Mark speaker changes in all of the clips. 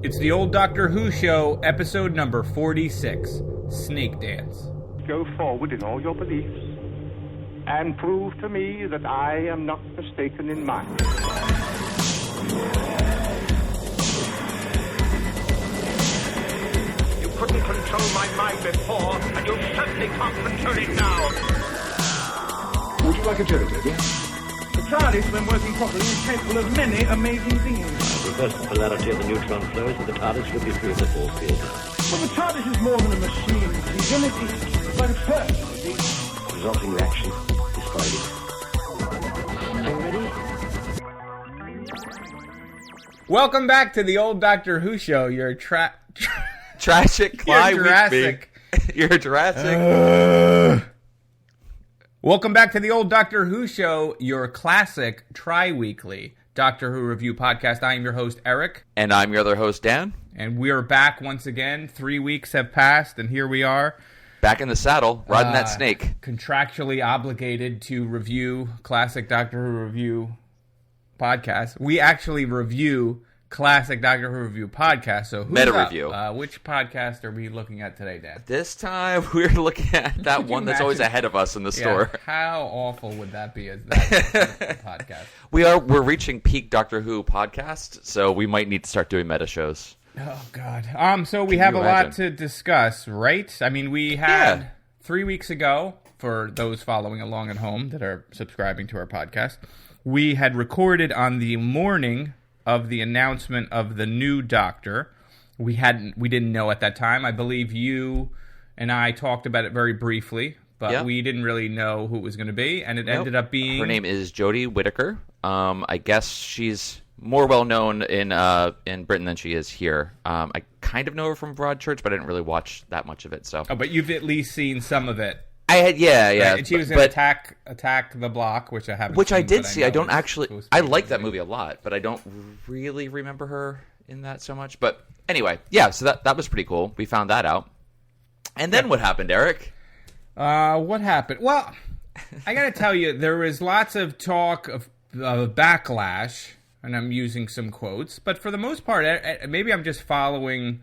Speaker 1: It's the old Doctor Who show, episode number 46, Snakedance.
Speaker 2: Go forward in all your beliefs and prove to me that I am not mistaken in mine.
Speaker 3: You couldn't control my mind before, and you certainly can't control it now.
Speaker 4: Would you like a jelly, dear?
Speaker 5: The TARDIS, when working properly, is capable of many amazing things.
Speaker 6: Reverse the polarity of the neutron flows, and the TARDIS will be free of the force field.
Speaker 5: Well, the TARDIS is more than a machine. It's it's like a person, you see.
Speaker 6: The resulting reaction is Friday. Are you ready?
Speaker 1: Welcome back to the old Doctor Who show, your
Speaker 7: Jurassic. You're Jurassic.
Speaker 1: Welcome back to the old Doctor Who show, your classic tri-weekly Doctor Who review podcast. I am your host, Eric.
Speaker 7: And I'm your other host, Dan.
Speaker 1: And we are back once again. 3 weeks have passed, and here we are.
Speaker 7: Back in the saddle, riding that snake.
Speaker 1: Contractually obligated to review classic Doctor Who review podcasts. We actually review classic Doctor Who review podcasts. So who's
Speaker 7: Meta
Speaker 1: up?
Speaker 7: review.
Speaker 1: Which podcast are we looking at today, Dan?
Speaker 7: This time we're looking at that one that's always ahead of us in the store.
Speaker 1: How awful would that be as that podcast?
Speaker 7: We're reaching peak Doctor Who podcast, so we might need to start doing meta shows.
Speaker 1: Oh God. So we have a lot to discuss, right? I mean, we had 3 weeks ago, for those following along at home that are subscribing to our podcast, we had recorded on the morning of the announcement of the new Doctor. We didn't know at that time. I believe you and I talked about it very briefly, but we didn't really know who it was going to be, and it ended up being...
Speaker 7: Her name is Jodie Whittaker. I guess she's more well known in Britain than she is here. I kind of know her from Broadchurch, but I didn't really watch that much of it. So,
Speaker 1: but you've at least seen some of it.
Speaker 7: I had, yeah.
Speaker 1: Right? And she was in Attack the Block, which I haven't.
Speaker 7: Which
Speaker 1: seen,
Speaker 7: I did see. I don't actually. I like that
Speaker 1: movie
Speaker 7: movie a lot, but I don't really remember her in that so much. But anyway, yeah. So that was pretty cool. We found that out. And then what happened, Eric?
Speaker 1: What happened? Well, I got to tell you, there was lots of talk of backlash, and I'm using some quotes. But for the most part, maybe I'm just following.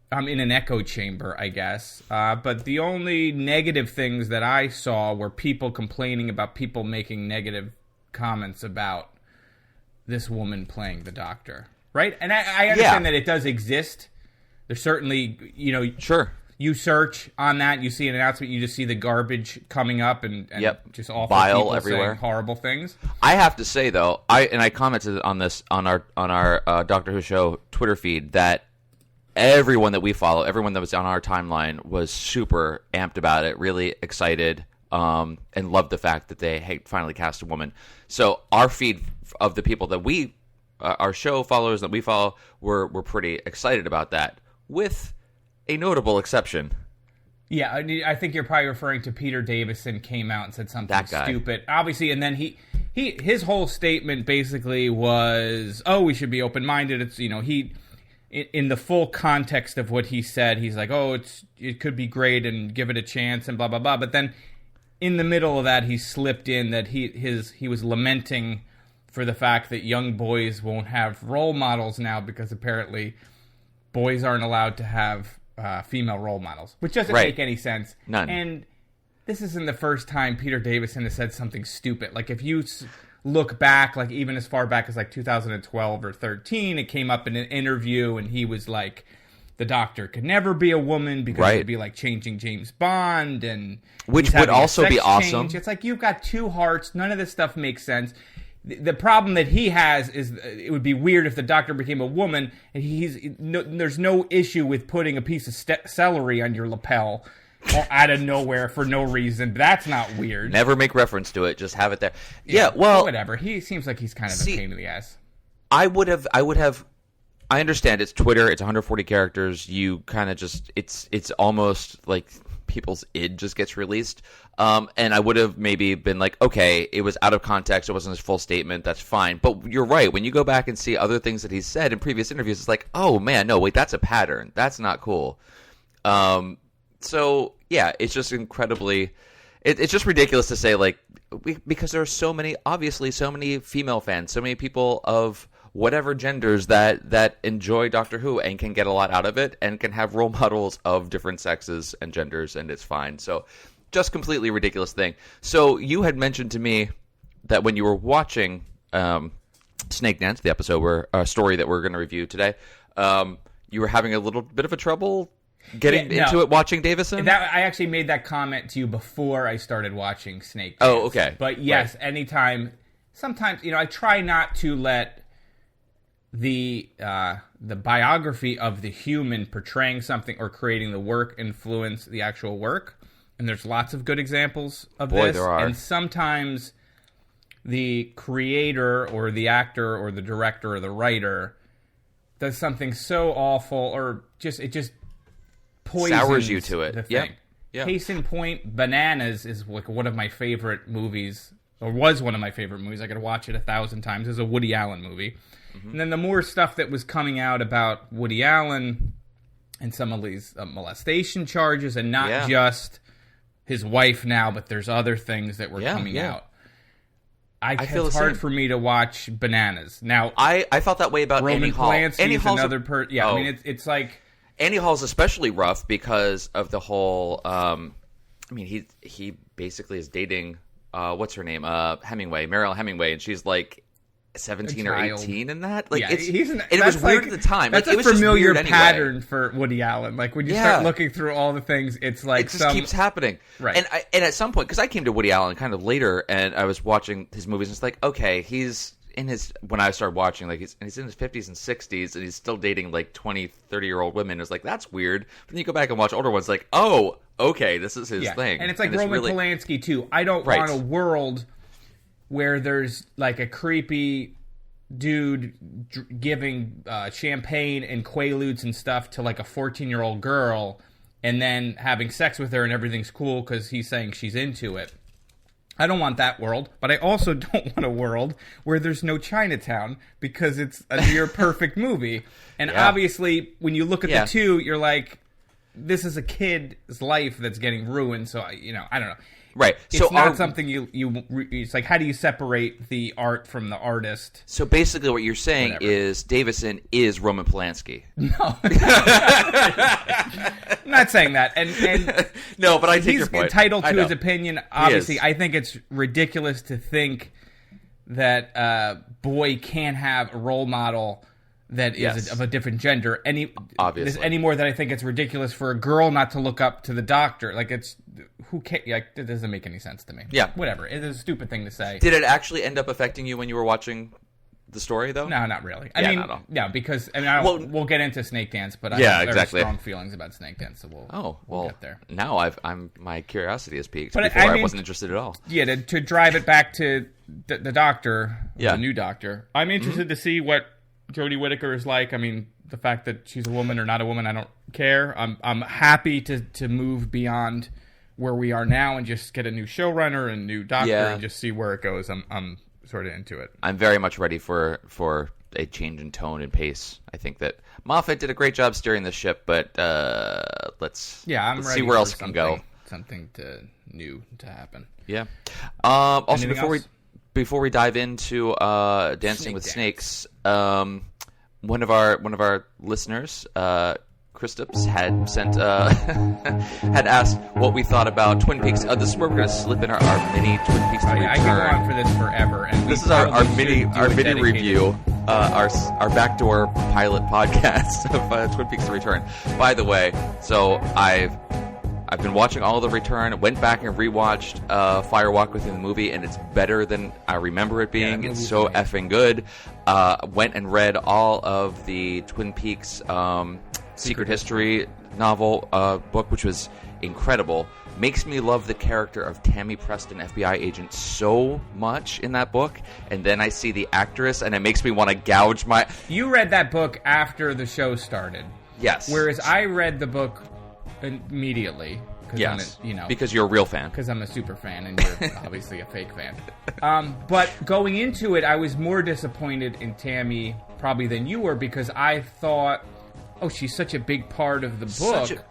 Speaker 1: I'm in an echo chamber, I guess. But the only negative things that I saw were people complaining about people making negative comments about this woman playing the Doctor. Right? And I understand that it does exist. There's certainly,
Speaker 7: Sure.
Speaker 1: You search on that, you see an announcement, you just see the garbage coming up and just awful
Speaker 7: Vile
Speaker 1: people
Speaker 7: everywhere.
Speaker 1: saying horrible things.
Speaker 7: I have to say, though, I commented on this on our Doctor Who show Twitter feed that everyone that we follow, everyone that was on our timeline was super amped about it, really excited, and loved the fact that they had finally cast a woman. So our feed of the people that we, our show followers that we follow, were pretty excited about that, with a notable exception.
Speaker 1: Yeah, I think you're probably referring to Peter Davison came out and said something stupid. Obviously, and then his whole statement basically was, we should be open-minded. It's, in the full context of what he said, he's like, it could be great and give it a chance and blah, blah, blah. But then in the middle of that, he slipped in that he was lamenting for the fact that young boys won't have role models now because apparently boys aren't allowed to have female role models, which doesn't make any sense.
Speaker 7: None.
Speaker 1: And this isn't the first time Peter Davison has said something stupid. Like, if you look back, like even as far back as like 2012 or 13, it came up in an interview and he was like, the Doctor could never be a woman because it'd be like changing James Bond, and
Speaker 7: which would also be awesome.
Speaker 1: It's like, you've got two hearts. None of this stuff makes sense. The problem that he has is it would be weird if the Doctor became a woman, and there's no issue with putting a piece of celery on your lapel out of nowhere for no reason. That's not weird.
Speaker 7: Never make reference to it. Just have it there. Yeah, well,
Speaker 1: whatever. He seems like he's kind of a pain in the ass.
Speaker 7: I would have. I understand it's Twitter. It's 140 characters. You kind of just. It's almost like people's id just gets released. And I would have maybe been like, okay, it was out of context. It wasn't his full statement. That's fine. But you're right. When you go back and see other things that he's said in previous interviews, it's like, oh man, no, wait, that's a pattern. That's not cool. So yeah, it's just incredibly, it's just ridiculous to say, like, because there are so many, obviously so many female fans, so many people of whatever genders that enjoy Doctor Who and can get a lot out of it and can have role models of different sexes and genders, and it's fine. So just completely ridiculous thing. So you had mentioned to me that when you were watching Snakedance, the episode story that we're going to review today, you were having a little bit of a trouble getting into it watching Davison?
Speaker 1: I actually made that comment to you before I started watching Snakedance.
Speaker 7: Oh, okay.
Speaker 1: But yes, anytime, sometimes, I try not to let the biography of the human portraying something or creating the work influence the actual work. And there's lots of good examples of this.
Speaker 7: There are.
Speaker 1: And sometimes the creator or the actor or the director or the writer does something so awful or it just poisons
Speaker 7: sours you to it.
Speaker 1: The thing.
Speaker 7: Yeah.
Speaker 1: Case in point, Bananas is like one of my favorite movies, or was one of my favorite movies. I could watch it 1,000 times. It's a Woody Allen movie. Mm-hmm. And then the more stuff that was coming out about Woody Allen and some of these molestation charges, and not just his wife now, but there's other things that were coming out. I feel it's hard for me to watch Bananas. Now,
Speaker 7: I felt that way about
Speaker 1: Roman
Speaker 7: Annie Hall.
Speaker 1: Polanski's
Speaker 7: Annie Hall's
Speaker 1: another I mean, it's like
Speaker 7: Annie Hall's especially rough because of the whole. He basically is dating what's her name? Mariel Hemingway, and she's like 17 or 18 in that. Like it was weird at the time.
Speaker 1: That's
Speaker 7: like,
Speaker 1: a familiar pattern for Woody Allen. Like when you start looking through all the things, it's like
Speaker 7: it just keeps happening.
Speaker 1: Right.
Speaker 7: And at some point, because I came to Woody Allen kind of later, and I was watching his movies, and it's like, okay, he's in his, when I started watching, like he's in his 50s and 60s, and he's still dating like 20, 30-year-old women. It's like, that's weird. But then you go back and watch older ones, like, oh, okay, this is his thing.
Speaker 1: And it's like Roman Polanski too. I don't want a world where there's like a creepy dude giving champagne and Quaaludes and stuff to like a 14-year-old girl and then having sex with her and everything's cool because he's saying she's into it. I don't want that world, but I also don't want a world where there's no Chinatown because it's a near perfect movie. And obviously, when you look at the two, you're like, this is a kid's life that's getting ruined. So, I don't know.
Speaker 7: Right.
Speaker 1: It's not something it's like, how do you separate the art from the artist?
Speaker 7: So basically what you're saying is Davison is Roman Polanski.
Speaker 1: No. I'm not saying that. And
Speaker 7: no, but I take your point.
Speaker 1: He's entitled to his opinion. Obviously, I think it's ridiculous to think that boy can't have a role model that is of a different gender.
Speaker 7: Obviously.
Speaker 1: Any more than I think it's ridiculous for a girl not to look up to the doctor. Like, who can't, like, it doesn't make any sense to me.
Speaker 7: Yeah.
Speaker 1: Whatever. It is a stupid thing to say.
Speaker 7: Did it actually end up affecting you when you were watching the story, though?
Speaker 1: No, not really.
Speaker 7: I mean,
Speaker 1: no, because we'll get into Snakedance, but I have very strong feelings about Snakedance, so we'll get there.
Speaker 7: Now my curiosity has peaked. Before I wasn't interested at all.
Speaker 1: Yeah, to drive it back to the doctor, the new doctor. I'm interested to see what Jodie Whittaker is like. I mean, the fact that she's a woman or not a woman, I don't care. I'm happy to move beyond where we are now and just get a new showrunner and new doctor and just see where it goes. I'm sort of into it.
Speaker 7: I'm very much ready for a change in tone and pace. I think that Moffat did a great job steering the ship, but let's see where else it can go.
Speaker 1: Something new to happen.
Speaker 7: Yeah. Also, before we dive into Dancing with Snakes, one of our listeners, Christops, had sent had asked what we thought about Twin Peaks. This is where we're going to slip in our mini Twin Peaks to Return.
Speaker 1: I can go on for this forever. And
Speaker 7: this is our mini review, our backdoor pilot podcast of Twin Peaks to Return. By the way, so I've been watching all of the Return, went back and rewatched Fire Walk with Me, the movie, and it's better than I remember it being. It's so effing good. Went and read all of the Twin Peaks Secret History novel book, which was incredible. Makes me love the character of Tammy Preston, FBI agent, so much in that book. And then I see the actress, and it makes me want to gouge my...
Speaker 1: You read that book after the show started.
Speaker 7: Yes.
Speaker 1: Whereas I read the book immediately.
Speaker 7: Yes, because you're a real fan.
Speaker 1: Because I'm a super fan, and you're obviously a fake fan. But going into it, I was more disappointed in Tammy probably than you were, because I thought, oh, she's such a big part of the book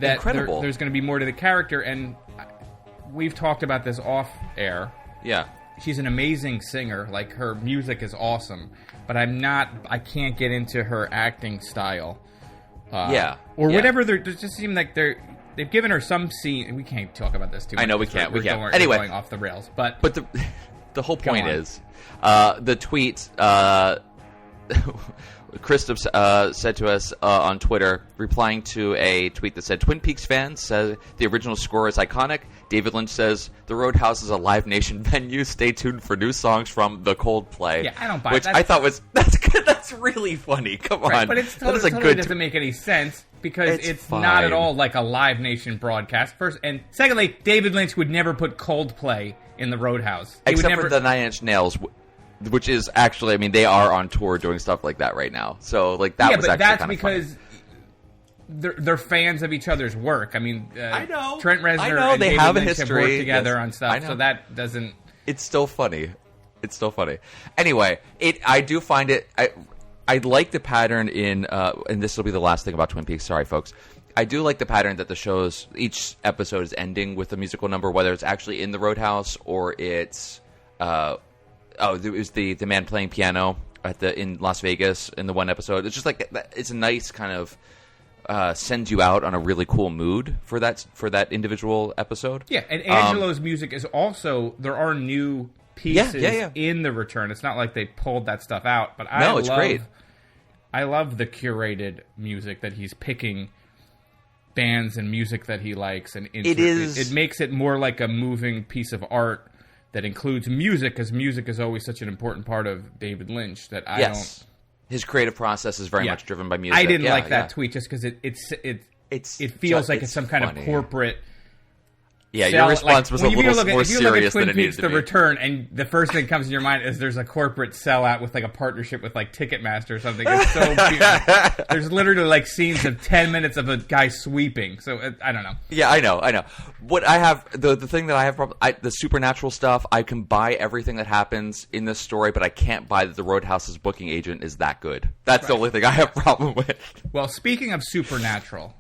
Speaker 1: that there's going to be more to the character. And we've talked about this off air.
Speaker 7: Yeah.
Speaker 1: she's an amazing singer. Like, her music is awesome, but I can't get into her acting style. Or whatever. They just seem like they've given her some scene. We can't talk about this too much.
Speaker 7: I know we can't.
Speaker 1: We're
Speaker 7: Anyway,
Speaker 1: going off the rails. But
Speaker 7: the whole point is the tweet. Christoph said to us on Twitter, replying to a tweet that said, Twin Peaks fans said the original score is iconic. David Lynch says, the Roadhouse is a Live Nation venue. Stay tuned for new songs from the Coldplay.
Speaker 1: Yeah, I don't buy
Speaker 7: which I thought that's good. That's really funny. Come on.
Speaker 1: But it's totally doesn't make any sense because it's not at all like a Live Nation broadcast. First, and secondly, David Lynch would never put Coldplay in the Roadhouse.
Speaker 7: Except for the Nine Inch Nails, which is actually, I mean, they are on tour doing stuff like that right now. So, like, that was actually kind of funny. Yeah, but that's because they're fans of each other's work. I mean, I know.
Speaker 1: Trent Reznor and
Speaker 7: they
Speaker 1: David
Speaker 7: have a
Speaker 1: Lynch
Speaker 7: history.
Speaker 1: have worked together on stuff, so that doesn't...
Speaker 7: It's still funny. Anyway, I do find it... I like the pattern in... and this will be the last thing about Twin Peaks. Sorry, folks. I do like the pattern that the show's... Each episode is ending with a musical number, whether it's actually in the Roadhouse or it's... it was the man playing piano in Las Vegas in the one episode. It's just like it's a nice kind of sends you out on a really cool mood for that individual episode.
Speaker 1: Yeah, and Angelo's music is also there are new pieces in the Return. It's not like they pulled that stuff out, but it's great. I love the curated music that he's picking bands and music that he likes, and it makes it more like a moving piece of art that includes music, because music is always such an important part of David Lynch that I don't...
Speaker 7: His creative process is very much driven by music.
Speaker 1: I didn't like that tweet just because it feels like it's some kind of corporate...
Speaker 7: Yeah, your response was a little more serious than it needed to be.
Speaker 1: The Return, and the first thing that comes in your mind is there's a corporate sellout with like a partnership with like Ticketmaster or something. It's so weird. There's literally like scenes of 10 minutes of a guy sweeping. So I don't know.
Speaker 7: Yeah, I know. What I have the thing that I have the supernatural stuff. I can buy everything that happens in this story, but I can't buy that the Roadhouse's booking agent is that good. That's the only thing I have a problem with.
Speaker 1: Well, speaking of supernatural,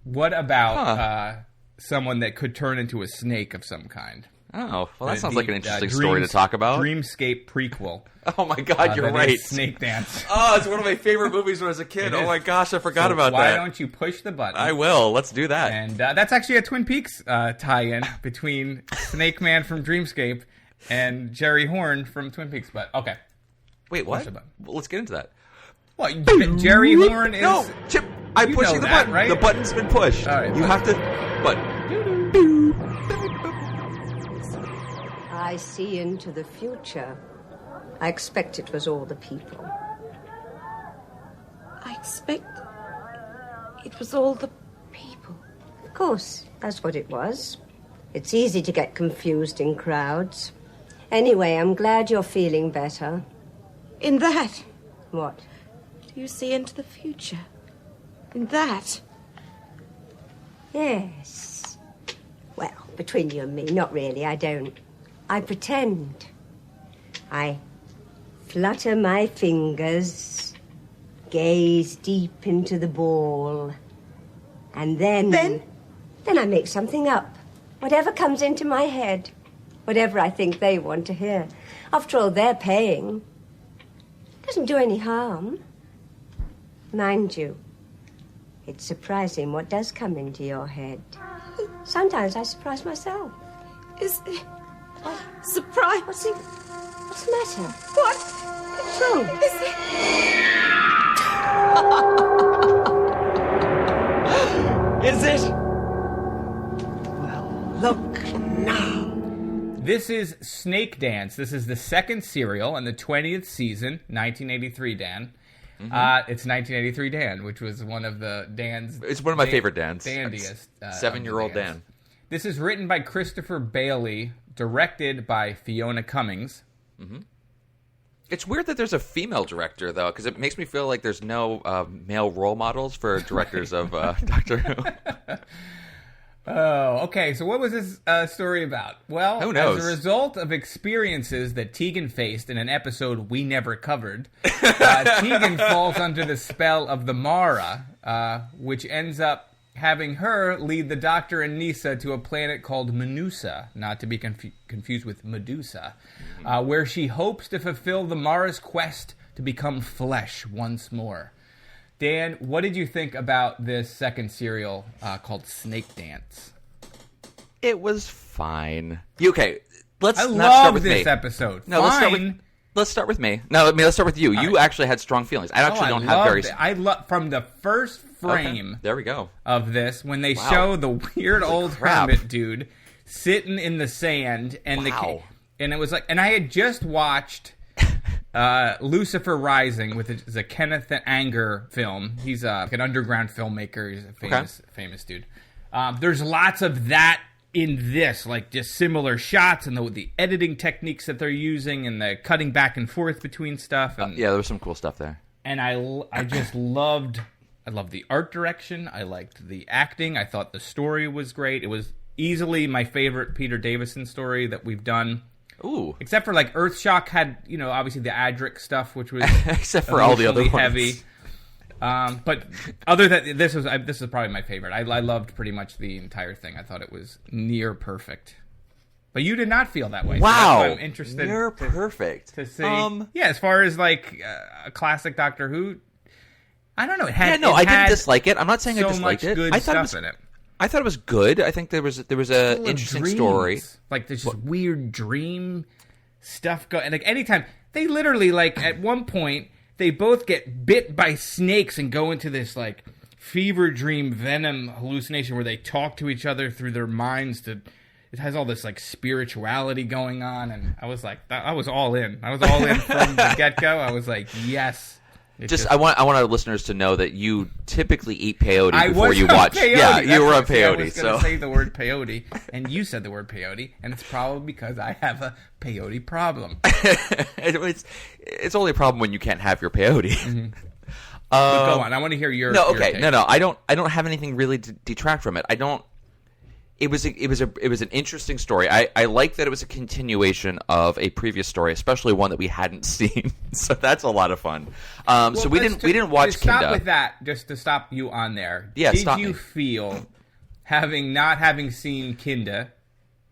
Speaker 1: what about? Someone that could turn into a snake of some kind.
Speaker 7: Oh, well, that sounds like an interesting story to talk about.
Speaker 1: Dreamscape prequel.
Speaker 7: Oh my God, you're right.
Speaker 1: Snakedance.
Speaker 7: Oh, it's one of my favorite movies when I was a kid. Oh my gosh, I forgot about that.
Speaker 1: Why don't you push the button?
Speaker 7: I will. Let's do that.
Speaker 1: And that's actually a Twin Peaks tie-in between Snake Man from Dreamscape and Jerry Horn from Twin Peaks. But okay.
Speaker 7: Wait, what? Well, let's get into that.
Speaker 1: What? Jerry Horn is...
Speaker 7: No, Chip, I'm pushing the button. Right? The button's been pushed. All right, you have to... Button.
Speaker 8: I see into the future. I expect it was all the people.
Speaker 9: I expect it was all the people.
Speaker 8: Of course, that's what it was. It's easy to get confused in crowds. Anyway, I'm glad you're feeling better.
Speaker 9: In that?
Speaker 8: What?
Speaker 9: Do you see into the future? In that?
Speaker 8: Yes. Well, between you and me, not really, I don't. I pretend. I flutter my fingers, gaze deep into the ball, and then... Then I make something up. Whatever comes into my head. Whatever I think they want to hear. After all, they're paying. Doesn't do any harm. Mind you, it's surprising what does come into your head. Sometimes I surprise myself.
Speaker 9: Is it... Surprise?
Speaker 8: What's the matter?
Speaker 9: What?
Speaker 8: What's wrong?
Speaker 9: Is it?
Speaker 7: Is it?
Speaker 8: Well, look now.
Speaker 1: This is Snakedance. This is the second serial in the 20th season, 1983, Dan. Mm-hmm. It's 1983 Dan, which was one of the Dan's...
Speaker 7: It's one of my favorite Dans.
Speaker 1: Dandiest.
Speaker 7: 7-year-old Dan.
Speaker 1: This is written by Christopher Bailey, directed by Fiona Cummings.
Speaker 7: Mm-hmm. It's weird that there's a female director, though, because it makes me feel like there's no male role models for directors of Doctor Who.
Speaker 1: Oh, okay. So what was this story about? Well,
Speaker 7: who knows?
Speaker 1: As a result of experiences that Tegan faced in an episode we never covered, Tegan falls under the spell of the Mara, which ends up having her lead the Doctor and Nyssa to a planet called Menusa, not to be confused with Medusa, where she hopes to fulfill the Mara's quest to become flesh once more. Dan, what did you think about this second serial called Snakedance?
Speaker 7: It was fine. Okay, let's
Speaker 1: I
Speaker 7: not
Speaker 1: love
Speaker 7: start with
Speaker 1: this
Speaker 7: me.
Speaker 1: episode.
Speaker 7: No,
Speaker 1: fine.
Speaker 7: let's start with me. No, let's start with you. You actually had strong feelings. I actually don't have very.
Speaker 1: I love from the first frame.
Speaker 7: Okay, there we go.
Speaker 1: Of this, when they show the weird old hermit dude sitting in the sand, and and it was like, and I had just watched Lucifer Rising, which is a Kenneth Anger film. He's like an underground filmmaker. He's a famous dude. There's lots of that in this, like just similar shots and the editing techniques that they're using and the cutting back and forth between stuff. And,
Speaker 7: yeah, there was some cool stuff there.
Speaker 1: And I just loved the art direction. I liked the acting. I thought the story was great. It was easily my favorite Peter Davison story that we've done.
Speaker 7: Ooh.
Speaker 1: Except for like Earthshock had, obviously the Adric stuff, which was
Speaker 7: except for all the other ones.
Speaker 1: Heavy. But other than this is probably my favorite. I loved pretty much the entire thing. I thought it was near perfect. But you did not feel that way.
Speaker 7: Wow,
Speaker 1: so that's why I'm interested.
Speaker 7: Near perfect
Speaker 1: to see. As far as like a classic Doctor Who, I don't know. It had
Speaker 7: I didn't dislike it. I'm not saying I disliked it.
Speaker 1: Good stuff in it.
Speaker 7: I thought it was good. I think there was a interesting story.
Speaker 1: Like there's just weird dream stuff going. And like anytime they literally like at one point. They both get bit by snakes and go into this like fever dream venom hallucination where they talk to each other through their minds. It has all this like spirituality going on, and I was like, I was all in. I was all in from the get go. I was like, yes.
Speaker 7: I want our listeners to know that you typically eat peyote before you watch.
Speaker 1: Peyote.
Speaker 7: Yeah, you were on peyote.
Speaker 1: I was going to say the word peyote, and you said the word peyote, and it's probably because I have a peyote problem.
Speaker 7: It's only a problem when you can't have your peyote.
Speaker 1: Mm-hmm. But go on. I want to hear your.
Speaker 7: No,
Speaker 1: okay,
Speaker 7: your no. I don't have anything really to detract from it. I don't. It was an interesting story. I like that it was a continuation of a previous story, especially one that we hadn't seen. So that's a lot of fun. So we didn't watch
Speaker 1: Kinda.
Speaker 7: Kinda.
Speaker 1: Stop with that. Just to stop you on there.
Speaker 7: Yeah,
Speaker 1: Did you feel not having seen Kinda,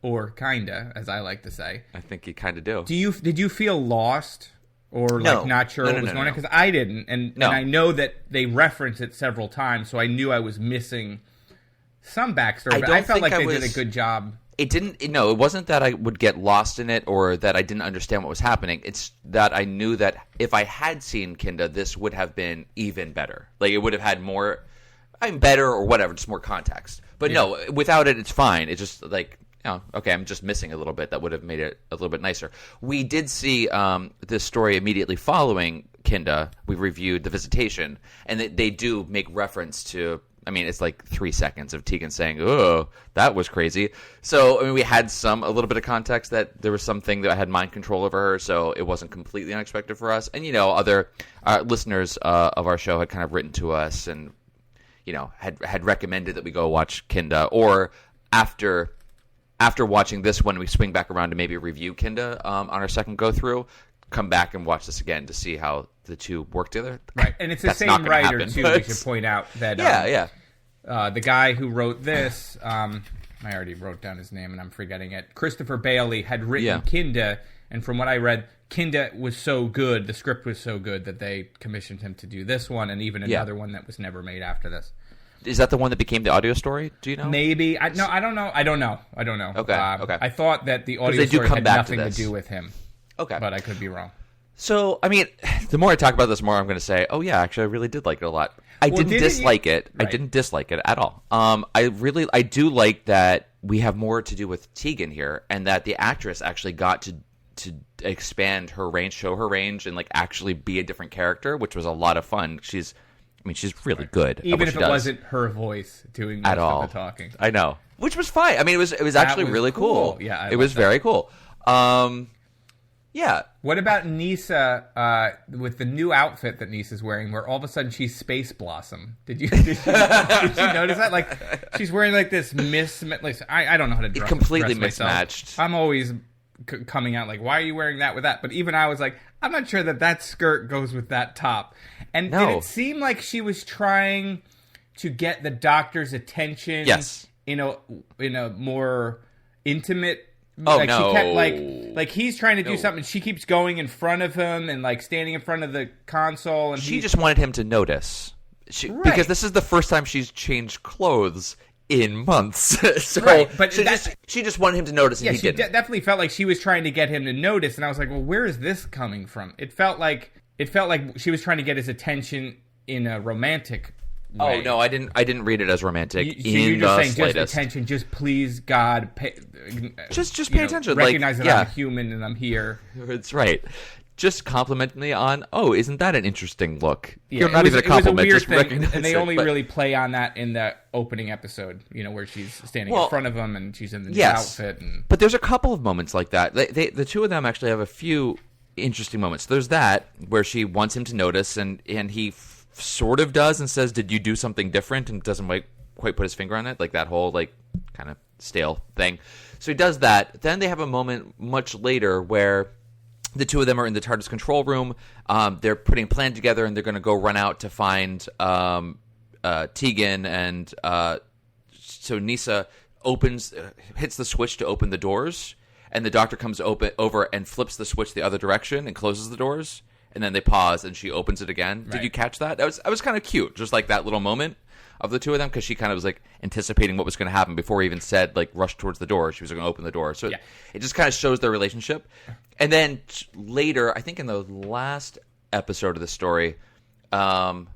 Speaker 1: or kinda, as I like to say?
Speaker 7: I think you kind of do.
Speaker 1: Did you feel lost or like not sure what was going on? Because I didn't, and I know that they reference it several times, so I knew I was missing some backstory, but I felt like they did a good job.
Speaker 7: It didn't. No, it wasn't that I would get lost in it or that I didn't understand what was happening. It's that I knew that if I had seen Kinda, this would have been even better. Like it would have had more, better or whatever, just more context. But no, without it, it's fine. It's just like, okay, I'm just missing a little bit. That would have made it a little bit nicer. We did see this story immediately following Kinda. We reviewed The Visitation, and they do make reference to. I mean, it's like 3 seconds of Tegan saying, "Oh, that was crazy." So, I mean, we had a little bit of context that there was something that had mind control over her, so it wasn't completely unexpected for us. And, other listeners of our show had kind of written to us and, had recommended that we go watch Kinda. Or after watching this one, we swing back around to maybe review Kinda on our second go-through, come back and watch this again to see how the two work together.
Speaker 1: Right, and it's the same writer, too, we should point out. That the guy who wrote this, I already wrote down his name and I'm forgetting it, Christopher Bailey, had written Kinda, and from what I read, Kinda was so good, the script was so good, that they commissioned him to do this one, and even another one that was never made after this.
Speaker 7: Is that the one that became the audio story? Do you know?
Speaker 1: Maybe. I don't know.
Speaker 7: Okay.
Speaker 1: I thought that the audio story had nothing to do with him.
Speaker 7: Okay.
Speaker 1: But I could be wrong.
Speaker 7: So, I mean, the more I talk about this, the more I'm going to say, oh, yeah, actually, I really did like it a lot. I didn't dislike it. Right. I didn't dislike it at all. I do like that we have more to do with Tegan here, and that the actress actually got to expand her range, show her range, and like actually be a different character, which was a lot of fun. She's really good.
Speaker 1: Even if it wasn't her voice doing most of the talking.
Speaker 7: I know. Which was fine. I mean, it was actually really cool.
Speaker 1: Yeah,
Speaker 7: it was very cool. Yeah.
Speaker 1: What about Nyssa with the new outfit that Nyssa's wearing, where all of a sudden she's Space Blossom? Did you notice that? Like she's wearing like this I don't know how to dress.
Speaker 7: Completely
Speaker 1: mismatched. I'm always coming out like, why are you wearing that with that? But even I was like, I'm not sure that skirt goes with that top. And did it seem like she was trying to get the Doctor's attention.
Speaker 7: Yes.
Speaker 1: In a more intimate.
Speaker 7: Oh,
Speaker 1: like
Speaker 7: no.
Speaker 1: She kept, like he's trying to do something. She keeps going in front of him and like standing in front of the console. And
Speaker 7: she just wanted him to notice. Because this is the first time she's changed clothes in months. So
Speaker 1: right, but
Speaker 7: she just wanted him to notice, and he didn't.
Speaker 1: Definitely felt like she was trying to get him to notice, and I was like, well, where is this coming from? It felt like she was trying to get his attention in a romantic way.
Speaker 7: Oh no, I didn't read it as romantic.
Speaker 1: You're just saying,
Speaker 7: slightest.
Speaker 1: just attention, just please God,
Speaker 7: just pay attention.
Speaker 1: Recognize that I'm human and I'm here.
Speaker 7: That's right. Just compliment me on, isn't that an interesting look?
Speaker 1: Yeah,
Speaker 7: You're not even a compliment, just
Speaker 1: thing,
Speaker 7: recognize
Speaker 1: and they
Speaker 7: it,
Speaker 1: only really play on that in the opening episode, where she's standing in front of him and she's in the new outfit.
Speaker 7: But there's a couple of moments like that. The two of them actually have a few interesting moments. There's that where she wants him to notice, and he sort of does and says, "Did you do something different?" and doesn't quite put his finger on it, like that whole kind of stale thing. So he does that. Then they have a moment much later where the two of them are in the TARDIS control room. They're putting a plan together, and they're going to go run out to find Tegan. And so Nyssa hits the switch to open the doors, and the Doctor comes over and flips the switch the other direction and closes the doors. And then they pause, and she opens it again. Right. Did you catch that? That was kind of cute, just like that little moment of the two of them, because she kind of was like anticipating what was going to happen before he even said rush towards the door. She was going to open the door, so it just kind of shows their relationship. And then later, I think in the last episode of the story, after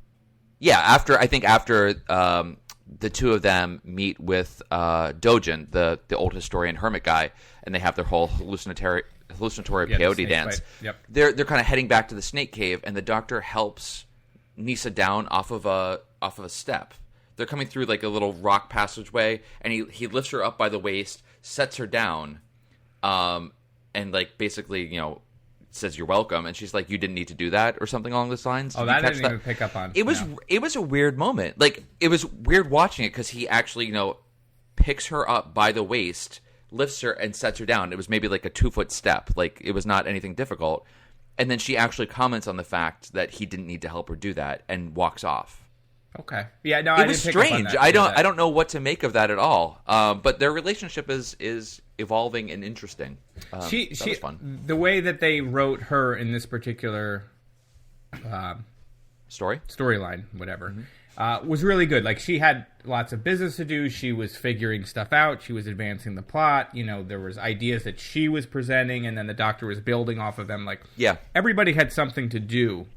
Speaker 7: the two of them meet with Dojin, the old historian hermit guy, and they have their whole hallucinatory peyote dance.
Speaker 1: Yep.
Speaker 7: They're kind of heading back to the snake cave, and the Doctor helps Nyssa down off of a step. They're coming through a little rock passageway, and he lifts her up by the waist, sets her down, and basically says you're welcome, and she's like, you didn't need to do that, or something along those lines.
Speaker 1: Oh, that I didn't even pick up on.
Speaker 7: It was a weird moment. It was weird watching it because he actually picks her up by the waist, lifts her, and sets her down. It was maybe a 2-foot step. It was not anything difficult. And then she actually comments on the fact that he didn't need to help her do that and walks off.
Speaker 1: Okay. Yeah, no,
Speaker 7: it was strange. I don't know what to make of that at all. But their relationship is evolving and interesting. That was fun.
Speaker 1: The way that they wrote her in this particular storyline, whatever, was really good. She had lots of business to do. She was figuring stuff out. She was advancing the plot. There was ideas that she was presenting, and then the Doctor was building off of them. Everybody had something to do.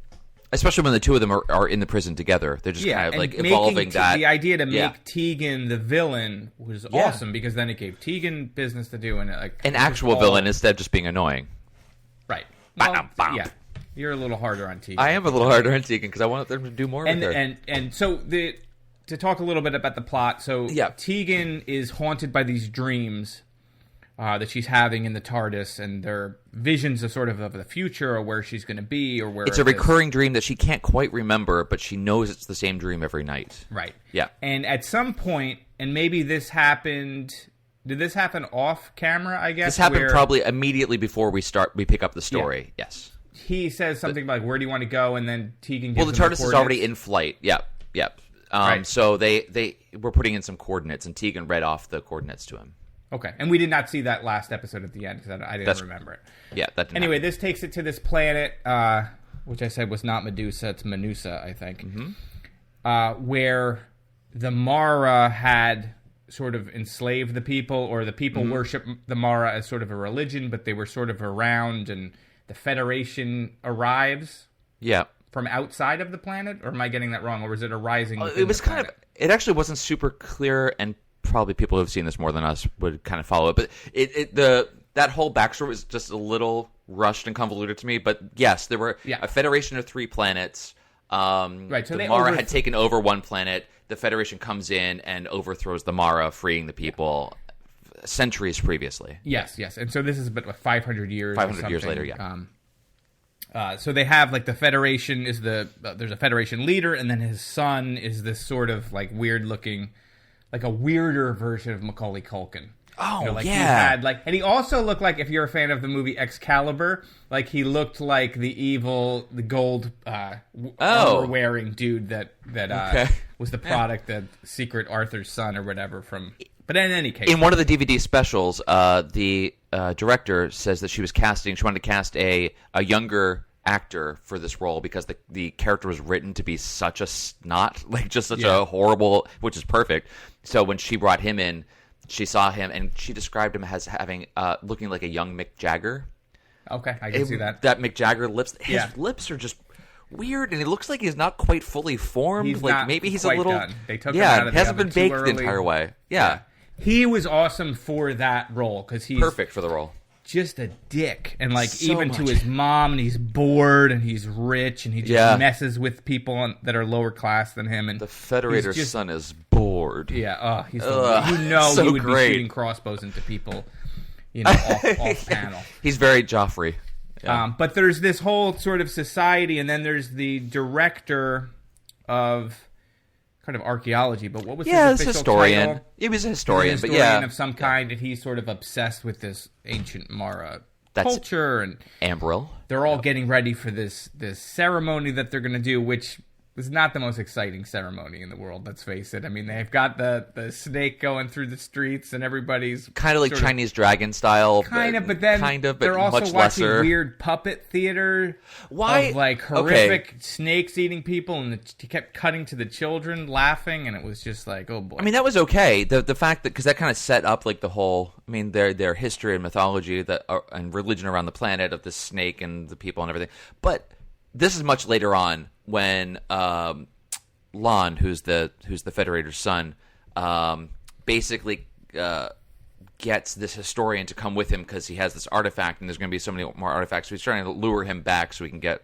Speaker 7: Especially when the two of them are in the prison together. They're just kind of evolving that.
Speaker 1: The idea to make Tegan the villain was awesome, because then it gave Tegan business to do. And
Speaker 7: an actual villain instead of just being annoying.
Speaker 1: Right. Well, yeah. You're a little harder on Tegan.
Speaker 7: I am a little harder on Tegan because I want them to do more with her.
Speaker 1: And so to talk a little bit about the plot. So Tegan is haunted by these dreams that she's having in the TARDIS, and they're visions of the future, or where she's going to be, or where
Speaker 7: it's a recurring dream that she can't quite remember, but she knows it's the same dream every night.
Speaker 1: Right.
Speaker 7: Yeah.
Speaker 1: And at some point, and maybe this happened. Did this happen off camera? I guess
Speaker 7: this happened probably immediately before we pick up the story. Yeah. Yes.
Speaker 1: He says something about where do you want to go, and then Tegan gives
Speaker 7: the TARDIS is already in flight. Yep.
Speaker 1: Right.
Speaker 7: So they were putting in some coordinates, and Tegan read off the coordinates to him.
Speaker 1: Okay, and we did not see that last episode at the end because I didn't remember it.
Speaker 7: Yeah, that didn't
Speaker 1: Anyway,
Speaker 7: happen.
Speaker 1: This takes it to this planet, which I said was not Medusa, it's Manusa, I think, where the Mara had sort of enslaved the people, or the people worship the Mara as sort of a religion, but they were sort of around, and the Federation arrives.
Speaker 7: Yeah.
Speaker 1: From outside of the planet, or am I getting that wrong, or was it arising?
Speaker 7: It was kind of. It actually wasn't super clear, and probably people who have seen this more than us would kind of follow it. But that whole backstory was just a little rushed and convoluted to me. But yes, there were a Federation of 3 planets.
Speaker 1: Right. So
Speaker 7: the Mara had taken over one planet. The Federation comes in and overthrows the Mara, freeing the people centuries previously.
Speaker 1: Yes. And so this is about 500 years.
Speaker 7: 500 years later. Yeah.
Speaker 1: So they have the Federation is there's a Federation leader, and then his son is this sort of weird looking, a weirder version of Macaulay Culkin.
Speaker 7: Oh,
Speaker 1: like
Speaker 7: yeah.
Speaker 1: He had, like, and he also looked like, if you're a fan of the movie Excalibur, like he looked like the gold armor-wearing dude that was the product of Secret Arthur's son or whatever from... But in any case...
Speaker 7: In one of the DVD specials, the director says that she wanted to cast a younger actor for this role because the character was written to be such a snot, like just such a horrible, which is perfect. So when she brought him in, she saw him and she described him as having looking like a young Mick Jagger.
Speaker 1: Okay, I can see that.
Speaker 7: That Mick Jagger lips, his lips are just weird, and he looks like he's not quite fully formed.
Speaker 1: He's
Speaker 7: like
Speaker 1: not
Speaker 7: maybe he's a
Speaker 1: quite
Speaker 7: little
Speaker 1: done. They took him out of the
Speaker 7: hasn't
Speaker 1: oven
Speaker 7: been baked
Speaker 1: too
Speaker 7: the
Speaker 1: early.
Speaker 7: entire way. Yeah.
Speaker 1: He was awesome for that role because he's
Speaker 7: perfect for the role.
Speaker 1: Just a dick, and like
Speaker 7: So
Speaker 1: even
Speaker 7: much.
Speaker 1: to his mom, and he's bored, and he's rich, and he just messes with people that are lower class than him. And
Speaker 7: the Federator's son is bored.
Speaker 1: Yeah, he's
Speaker 7: so
Speaker 1: he would
Speaker 7: great.
Speaker 1: be shooting crossbows into people, off panel.
Speaker 7: He's very Joffrey. Yeah.
Speaker 1: But there's this whole sort of society, and then there's the director of kind of archaeology. But what was his official
Speaker 7: historian?
Speaker 1: title?
Speaker 7: He was a historian,
Speaker 1: but of some kind, and he's sort of obsessed with this ancient Mara culture, and
Speaker 7: Ambril.
Speaker 1: They're all getting ready for this ceremony that they're going to do, which was not the most exciting ceremony in the world, let's face it. I mean, they've got the snake going through the streets, and everybody's...
Speaker 7: Kind of like Chinese dragon style.
Speaker 1: But then
Speaker 7: but
Speaker 1: they're also
Speaker 7: much
Speaker 1: watching
Speaker 7: lesser.
Speaker 1: weird puppet theater of, like, horrific snakes eating people, and he kept cutting to the children laughing, and it was just like, oh, boy.
Speaker 7: I mean, that was okay. The fact that... Because that kind of set up, like, the whole... I mean, their history and mythology and religion around the planet of the snake and the people and everything. But this is much later on, when Lon, who's the Federator's son, basically gets this historian to come with him because he has this artifact, and there's going to be so many more artifacts. So he's trying to lure him back so we can get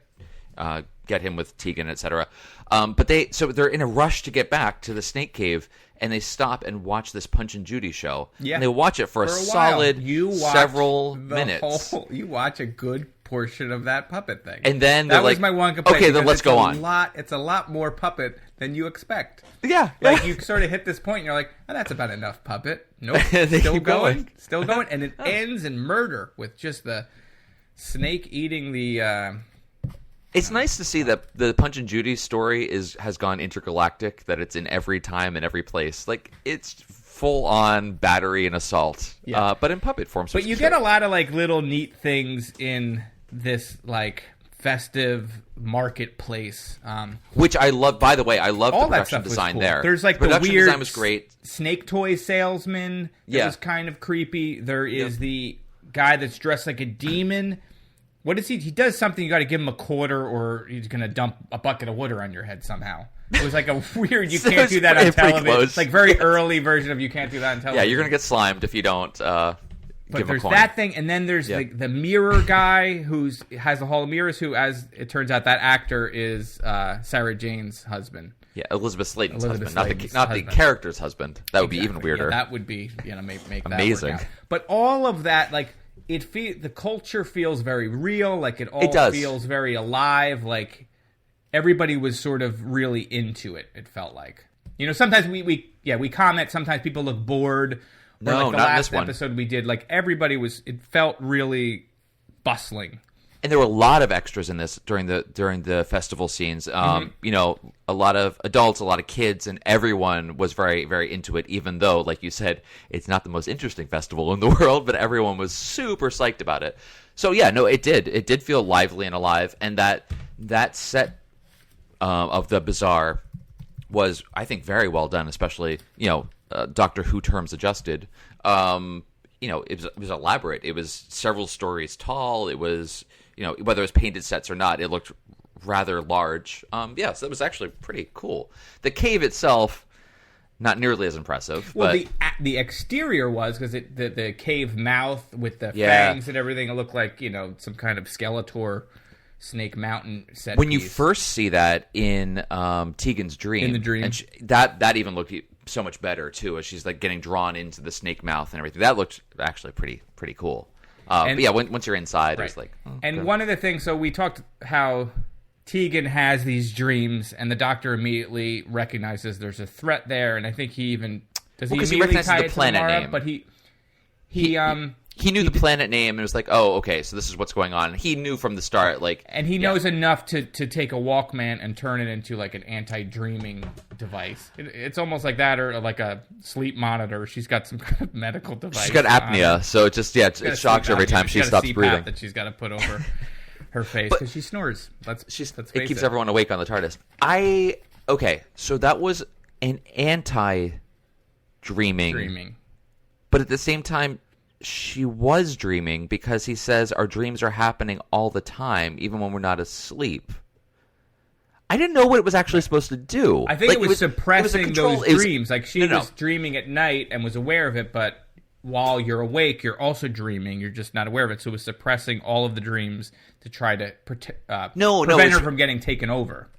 Speaker 7: him with Tegan, etc. But they're in a rush to get back to the snake cave, and they stop and watch this Punch and Judy show. Yeah, and they watch it for a solid several minutes.
Speaker 1: You watch a good portion of that puppet thing,
Speaker 7: and then
Speaker 1: that was my one complaint.
Speaker 7: Okay, then let's go on.
Speaker 1: It's a lot more puppet than you expect.
Speaker 7: Yeah,
Speaker 1: like you sort of hit this point, and you're like, "Oh, that's about enough puppet." Nope, still going, and it ends in murder with just the snake eating the.
Speaker 7: It's nice to see that the Punch and Judy story has gone intergalactic. That it's in every time and every place. Like it's full on battery and assault, but in puppet form. So
Speaker 1: but you get a lot of like little neat things in this like festive marketplace,
Speaker 7: which I love. By the way, I love
Speaker 1: all
Speaker 7: the production design
Speaker 1: cool.
Speaker 7: there.
Speaker 1: There's like
Speaker 7: the
Speaker 1: weird
Speaker 7: design was great.
Speaker 1: Snake toy salesman that was kind of creepy. There is the guy that's dressed like a demon. What is he? He does something. You got to give him a quarter, or he's going to dump a bucket of water on your head somehow. It was like a weird. You can't do that on television. It's like very early version of you can't do that on television.
Speaker 7: Yeah, you're going to get slimed if you don't.
Speaker 1: But there's that thing, and then there's the mirror guy who has a hall of mirrors. Who, as it turns out, that actor is Sarah Jane's husband.
Speaker 7: Yeah, Elizabeth Sladen's husband, not the character's husband. That would be even weirder.
Speaker 1: Yeah, that would be make
Speaker 7: amazing.
Speaker 1: That work out. But all of that, like the culture feels very real. Like it feels very alive. Like everybody was sort of really into it. It felt like sometimes we comment. Sometimes people look bored.
Speaker 7: No,
Speaker 1: or like the
Speaker 7: not
Speaker 1: last
Speaker 7: this one.
Speaker 1: episode we did, like everybody was. It felt really bustling.
Speaker 7: And there were a lot of extras in this during the festival scenes. A lot of adults, a lot of kids, and everyone was very, very into it. Even though, like you said, it's not the most interesting festival in the world, but everyone was super psyched about it. So yeah, no, it did. It did feel lively and alive, and that set of the bazaar was, I think, very well done. Especially, Doctor Who terms adjusted. It was elaborate. It was several stories tall. It was, whether it was painted sets or not, it looked rather large. So that was actually pretty cool. The cave itself, not nearly as impressive.
Speaker 1: Well,
Speaker 7: but
Speaker 1: the exterior was, because the cave mouth with the fangs and everything, it looked like, some kind of Skeletor Snake Mountain set
Speaker 7: when
Speaker 1: piece.
Speaker 7: you first see that in Tegan's dream.
Speaker 1: In the dream.
Speaker 7: And that even looked so much better, too, as she's like getting drawn into the snake mouth and everything. That looked actually pretty cool. But yeah, once you're inside, right. It's like...
Speaker 1: One of the things, so we talked how Tegan has these dreams, and the Doctor immediately recognizes there's a threat there, and I think he even... Does he immediately tie it to the planet name? But he
Speaker 7: knew the planet name and was like, oh, okay, so this is what's going on. He knew from the start, like,
Speaker 1: and he knows enough to take a Walkman and turn it into like an anti-dreaming device. It's almost like that, or like a sleep monitor. She's got some kind of medical device.
Speaker 7: She's got apnea, so it just it shocks her every time she stops breathing.
Speaker 1: That she's got to put over her face because she snores.
Speaker 7: It keeps everyone awake on the TARDIS. Okay, so that was an anti-dreaming, but at the same time, she was dreaming because he says our dreams are happening all the time, even when we're not asleep. I didn't know what it was actually supposed to do.
Speaker 1: I think it was suppressing those dreams. Like she was dreaming at night and was aware of it, but while you're awake, you're also dreaming. You're just not aware of it. So it was suppressing all of the dreams to try to prevent her from getting taken over.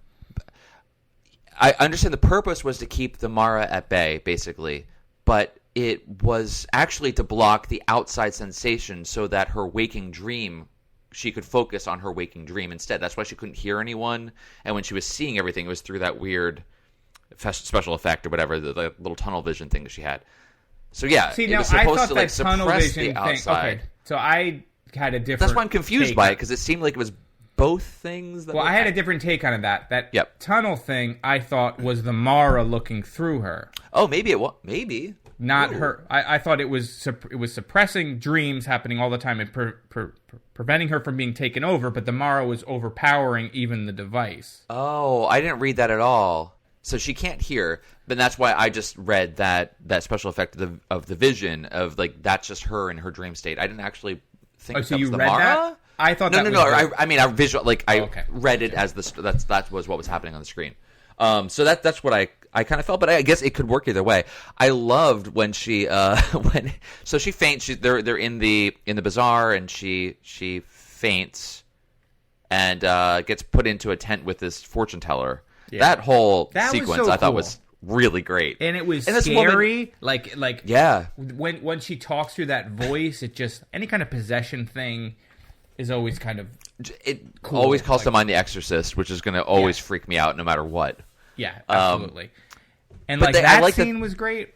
Speaker 7: I understand the purpose was to keep the Mara at bay, basically, but it was actually to block the outside sensation so that her waking dream, she could focus on her waking dream instead. That's why she couldn't hear anyone. And when she was seeing everything, it was through that weird special effect or whatever, the little tunnel vision thing that she had. So yeah,
Speaker 1: see,
Speaker 7: it
Speaker 1: now,
Speaker 7: was supposed
Speaker 1: I thought
Speaker 7: to
Speaker 1: that tunnel
Speaker 7: suppress
Speaker 1: vision
Speaker 7: the outside.
Speaker 1: Okay, so I had a different.
Speaker 7: That's why I'm confused by it, because it seemed like it was both things.
Speaker 1: Well, I had a different take on that. That tunnel thing I thought was the Mara looking through her.
Speaker 7: Oh, maybe it was. Maybe.
Speaker 1: Not her. I thought it was suppressing dreams happening all the time and preventing her from being taken over, but the Mara was overpowering even the device.
Speaker 7: Oh, I didn't read that at all. So she can't hear, but that's why I just read that special effect of the vision of like that's just her in her dream state. I didn't actually think that was the Mara.
Speaker 1: That? I thought
Speaker 7: no. I mean, I read it as that was what was happening on the screen. So that's what I kind of felt, but I guess it could work either way. I loved when she so she faints. They're in the bazaar, and she faints and gets put into a tent with this fortune teller. Yeah. That whole sequence I thought was really great,
Speaker 1: and it was scary. Like
Speaker 7: yeah,
Speaker 1: when she talks through that voice, it just any kind of possession thing is always kind of cool.
Speaker 7: Always calls to mind The Exorcist, which is going to always freak me out no matter what.
Speaker 1: Yeah, absolutely. And that scene was great.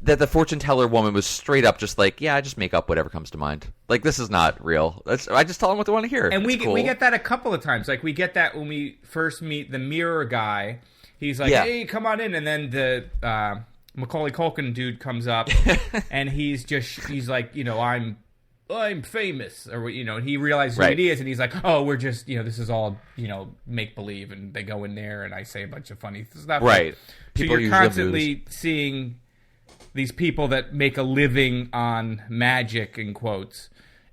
Speaker 7: That the fortune teller woman was straight up just like, yeah, I just make up whatever comes to mind. Like, this is not real. I just tell them what they want to hear.
Speaker 1: And we get that a couple of times. Like, we get that when we first meet the mirror guy. He's like, hey, come on in. And then the Macaulay Culkin dude comes up, and he's like, I'm famous, or he realizes who it is, and he's like, oh, we're just this is all make believe, and they go in there, and I say a bunch of funny stuff,
Speaker 7: right?
Speaker 1: So you're constantly seeing these people that make a living on magic in quotes,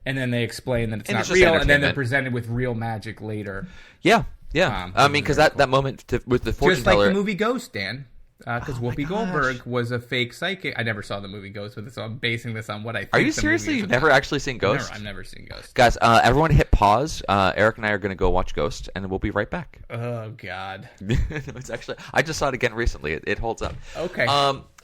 Speaker 1: and then they explain that it's not real, and then they're presented with real magic later.
Speaker 7: Yeah. I mean, because that moment with the fortune teller,
Speaker 1: just like the movie Ghost, Dan. Because Whoopi Goldberg was a fake psychic. I never saw the movie Ghost, so I'm basing this on what I think.
Speaker 7: Are you seriously? You've never actually seen Ghost?
Speaker 1: I've never seen Ghost.
Speaker 7: Guys, everyone hit pause. Eric and I are going to go watch Ghost, and we'll be right back.
Speaker 1: Oh, God.
Speaker 7: It's actually, I just saw it again recently. It holds up.
Speaker 1: Okay.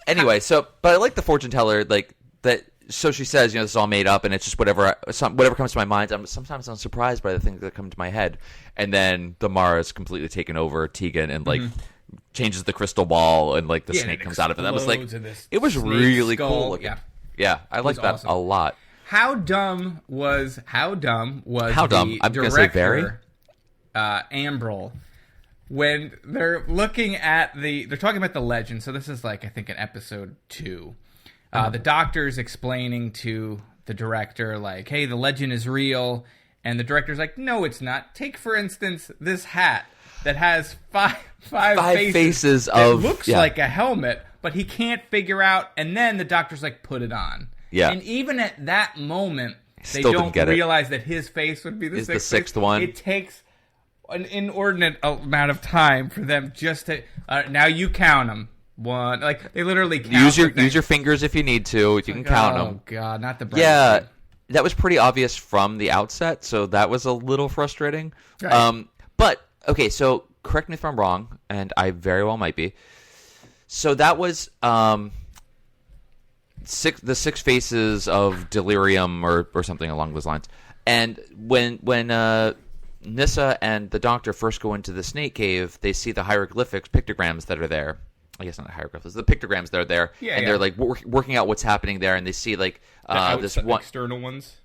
Speaker 7: Anyway, but I like the fortune teller, like that. So she says, this is all made up, and it's just whatever comes to my mind. Sometimes I'm surprised by the things that come to my head, and then the Mara is completely taken over Tegan, and like. Mm-hmm. Changes the crystal ball, and like the snake comes out of it. That was like, it was really cool looking. Yeah, I like that awesome. A lot.
Speaker 1: How dumb was
Speaker 7: I'm
Speaker 1: gonna say very Ambrel, when they're looking at they're talking about the legend. So this is like, I think, in episode 2. The doctor's explaining to the director, like, hey, the legend is real, and the director's like, no, it's not. Take, for instance, this hat that has five faces of... It looks like a helmet, but he can't figure out... And then the doctor's like, put it on.
Speaker 7: Yeah.
Speaker 1: And even at that moment, they don't realize that his face would be the sixth
Speaker 7: one.
Speaker 1: It takes an inordinate amount of time for them just to... now you count them. One. Like, they literally count.
Speaker 7: Use your fingers if you need to. You can count them.
Speaker 1: Oh, God. Not the
Speaker 7: Yeah. That was pretty obvious from the outset, so that was a little frustrating. Right. But... Okay, so correct me if I'm wrong, and I very well might be. So that was the six faces of delirium or something along those lines. And when Nyssa and the doctor first go into the snake cave, they see the hieroglyphics, pictograms that are there. I guess not hieroglyphs, the pictograms that are there, and they're like working out what's happening there, and they see like this one
Speaker 1: external ones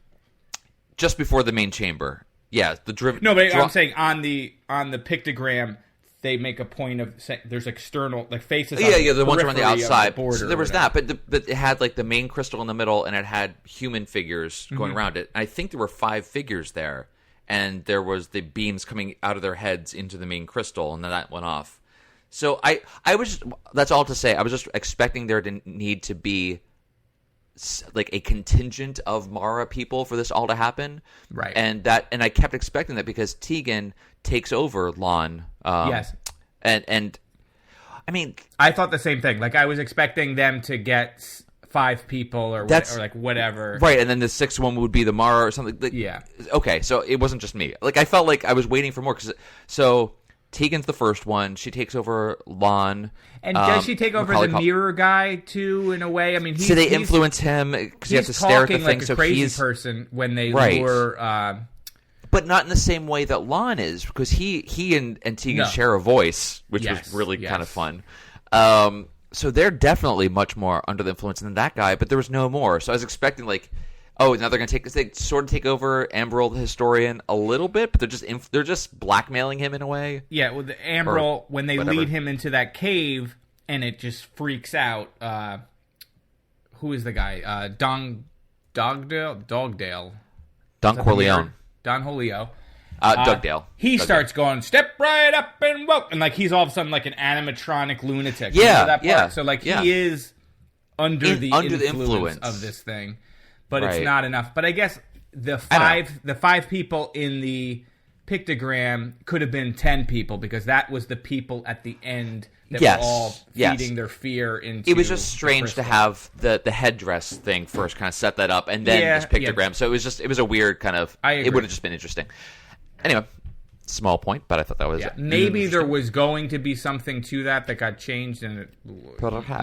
Speaker 7: just before the main chamber. Yeah, the driven.
Speaker 1: No, but I'm saying on the pictogram, they make a point of saying there's external like faces.
Speaker 7: Yeah, the ones on the outside.
Speaker 1: The
Speaker 7: so there was that, but it had like the main crystal in the middle, and it had human figures going around it. And I think there were 5 figures there, and there was the beams coming out of their heads into the main crystal, and then that went off. So I was that's all to say. I was just expecting there to need to be like a contingent of Mara people for this all to happen,
Speaker 1: right?
Speaker 7: And I kept expecting that because Tegan takes over Lon.
Speaker 1: Yes,
Speaker 7: and I mean,
Speaker 1: I thought the same thing. Like I was expecting them to get 5 people or like whatever,
Speaker 7: right? And then the 6th one would be the Mara or something. Like,
Speaker 1: yeah.
Speaker 7: Okay, so it wasn't just me. Like I felt like I was waiting for more so. Tegan's the first one. She takes over Lon.
Speaker 1: And does she take over the mirror guy too? In a way, I mean,
Speaker 7: so they influence him because you have to stare at the thing.
Speaker 1: Like a
Speaker 7: so
Speaker 1: crazy
Speaker 7: he's
Speaker 1: person when they lure,
Speaker 7: but not in the same way that Lon is, because he and Tegan share a voice, which was really kind of fun. So they're definitely much more under the influence than that guy, but there was no more. So I was expecting like, oh, now they're going to take over Ambril the historian a little bit, but they're just blackmailing him in a way.
Speaker 1: Yeah, well, Ambril, when they lead him into that cave and it just freaks out. Who is the guy? Dogdale.
Speaker 7: Don Corleone.
Speaker 1: Don Julio.
Speaker 7: Dugdale.
Speaker 1: He starts going, step right up and welcome. And like he's all of a sudden like an animatronic lunatic.
Speaker 7: Yeah,
Speaker 1: that part? So like he is under the influence of this thing. But it's not enough. But I guess the 5 people in the pictogram could have been 10 people because that was the people at the end that were all feeding their fear into.
Speaker 7: It was just strange to have the headdress thing first, kind of set that up, and then this pictogram. Yeah. So it was a weird kind of. It would have just been interesting. Anyway, small point, but I thought that was
Speaker 1: maybe there was going to be something to that got changed and it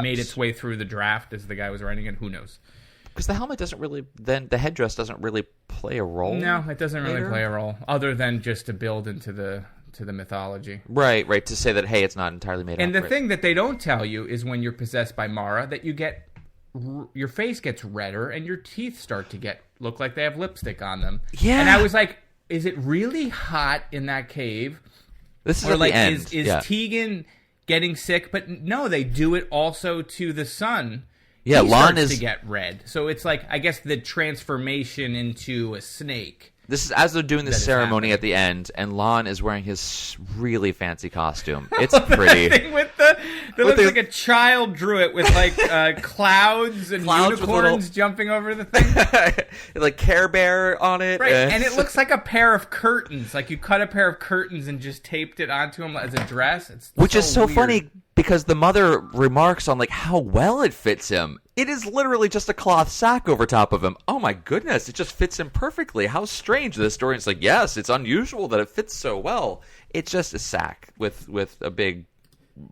Speaker 1: made its way through the draft as the guy was writing it. Who knows?
Speaker 7: Because the helmet the headdress doesn't really play a role.
Speaker 1: No, it doesn't really play a role, other than just to build into the mythology.
Speaker 7: Right, to say that, hey, it's not entirely made up.
Speaker 1: And the thing that they don't tell you is when you're possessed by Mara, that you get, your face gets redder and your teeth start to look like they have lipstick on them.
Speaker 7: Yeah.
Speaker 1: And I was like, is it really hot in that cave?
Speaker 7: This is at the end.
Speaker 1: Is Tegan getting sick? But no, they do it also to the son.
Speaker 7: Yeah, Lon
Speaker 1: starts to get red. So it's like, I guess, the transformation into a snake.
Speaker 7: This is as they're doing the ceremony at the end, and Lon is wearing his really fancy costume. It's pretty.
Speaker 1: That thing that looks like a child drew it with like clouds and unicorns jumping over the thing.
Speaker 7: Like Care Bear on it.
Speaker 1: Right, and it looks like a pair of curtains. Like you cut a pair of curtains and just taped it onto him as a dress.
Speaker 7: Which is so funny because the mother remarks on like how well it fits him. It is literally just a cloth sack over top of him. Oh my goodness, it just fits him perfectly. How strange. The historian's like, yes, it's unusual that it fits so well. It's just a sack with a big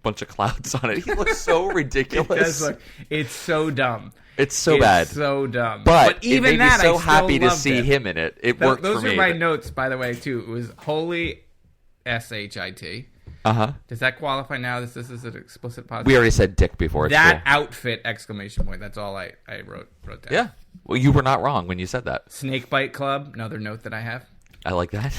Speaker 7: bunch of clouds on it. He looks so ridiculous.
Speaker 1: It does look. It's so dumb.
Speaker 7: It's so bad.
Speaker 1: So dumb.
Speaker 7: But even it made me so happy to see him in it. It worked for me.
Speaker 1: Those are my notes, by the way, too. It was holy shit. Does that qualify now? This is an explicit podcast.
Speaker 7: We already said dick before.
Speaker 1: That outfit! Exclamation point. That's all I wrote down.
Speaker 7: Yeah. Well, you were not wrong when you said that.
Speaker 1: Snakebite Club. Another note that I have.
Speaker 7: I like that.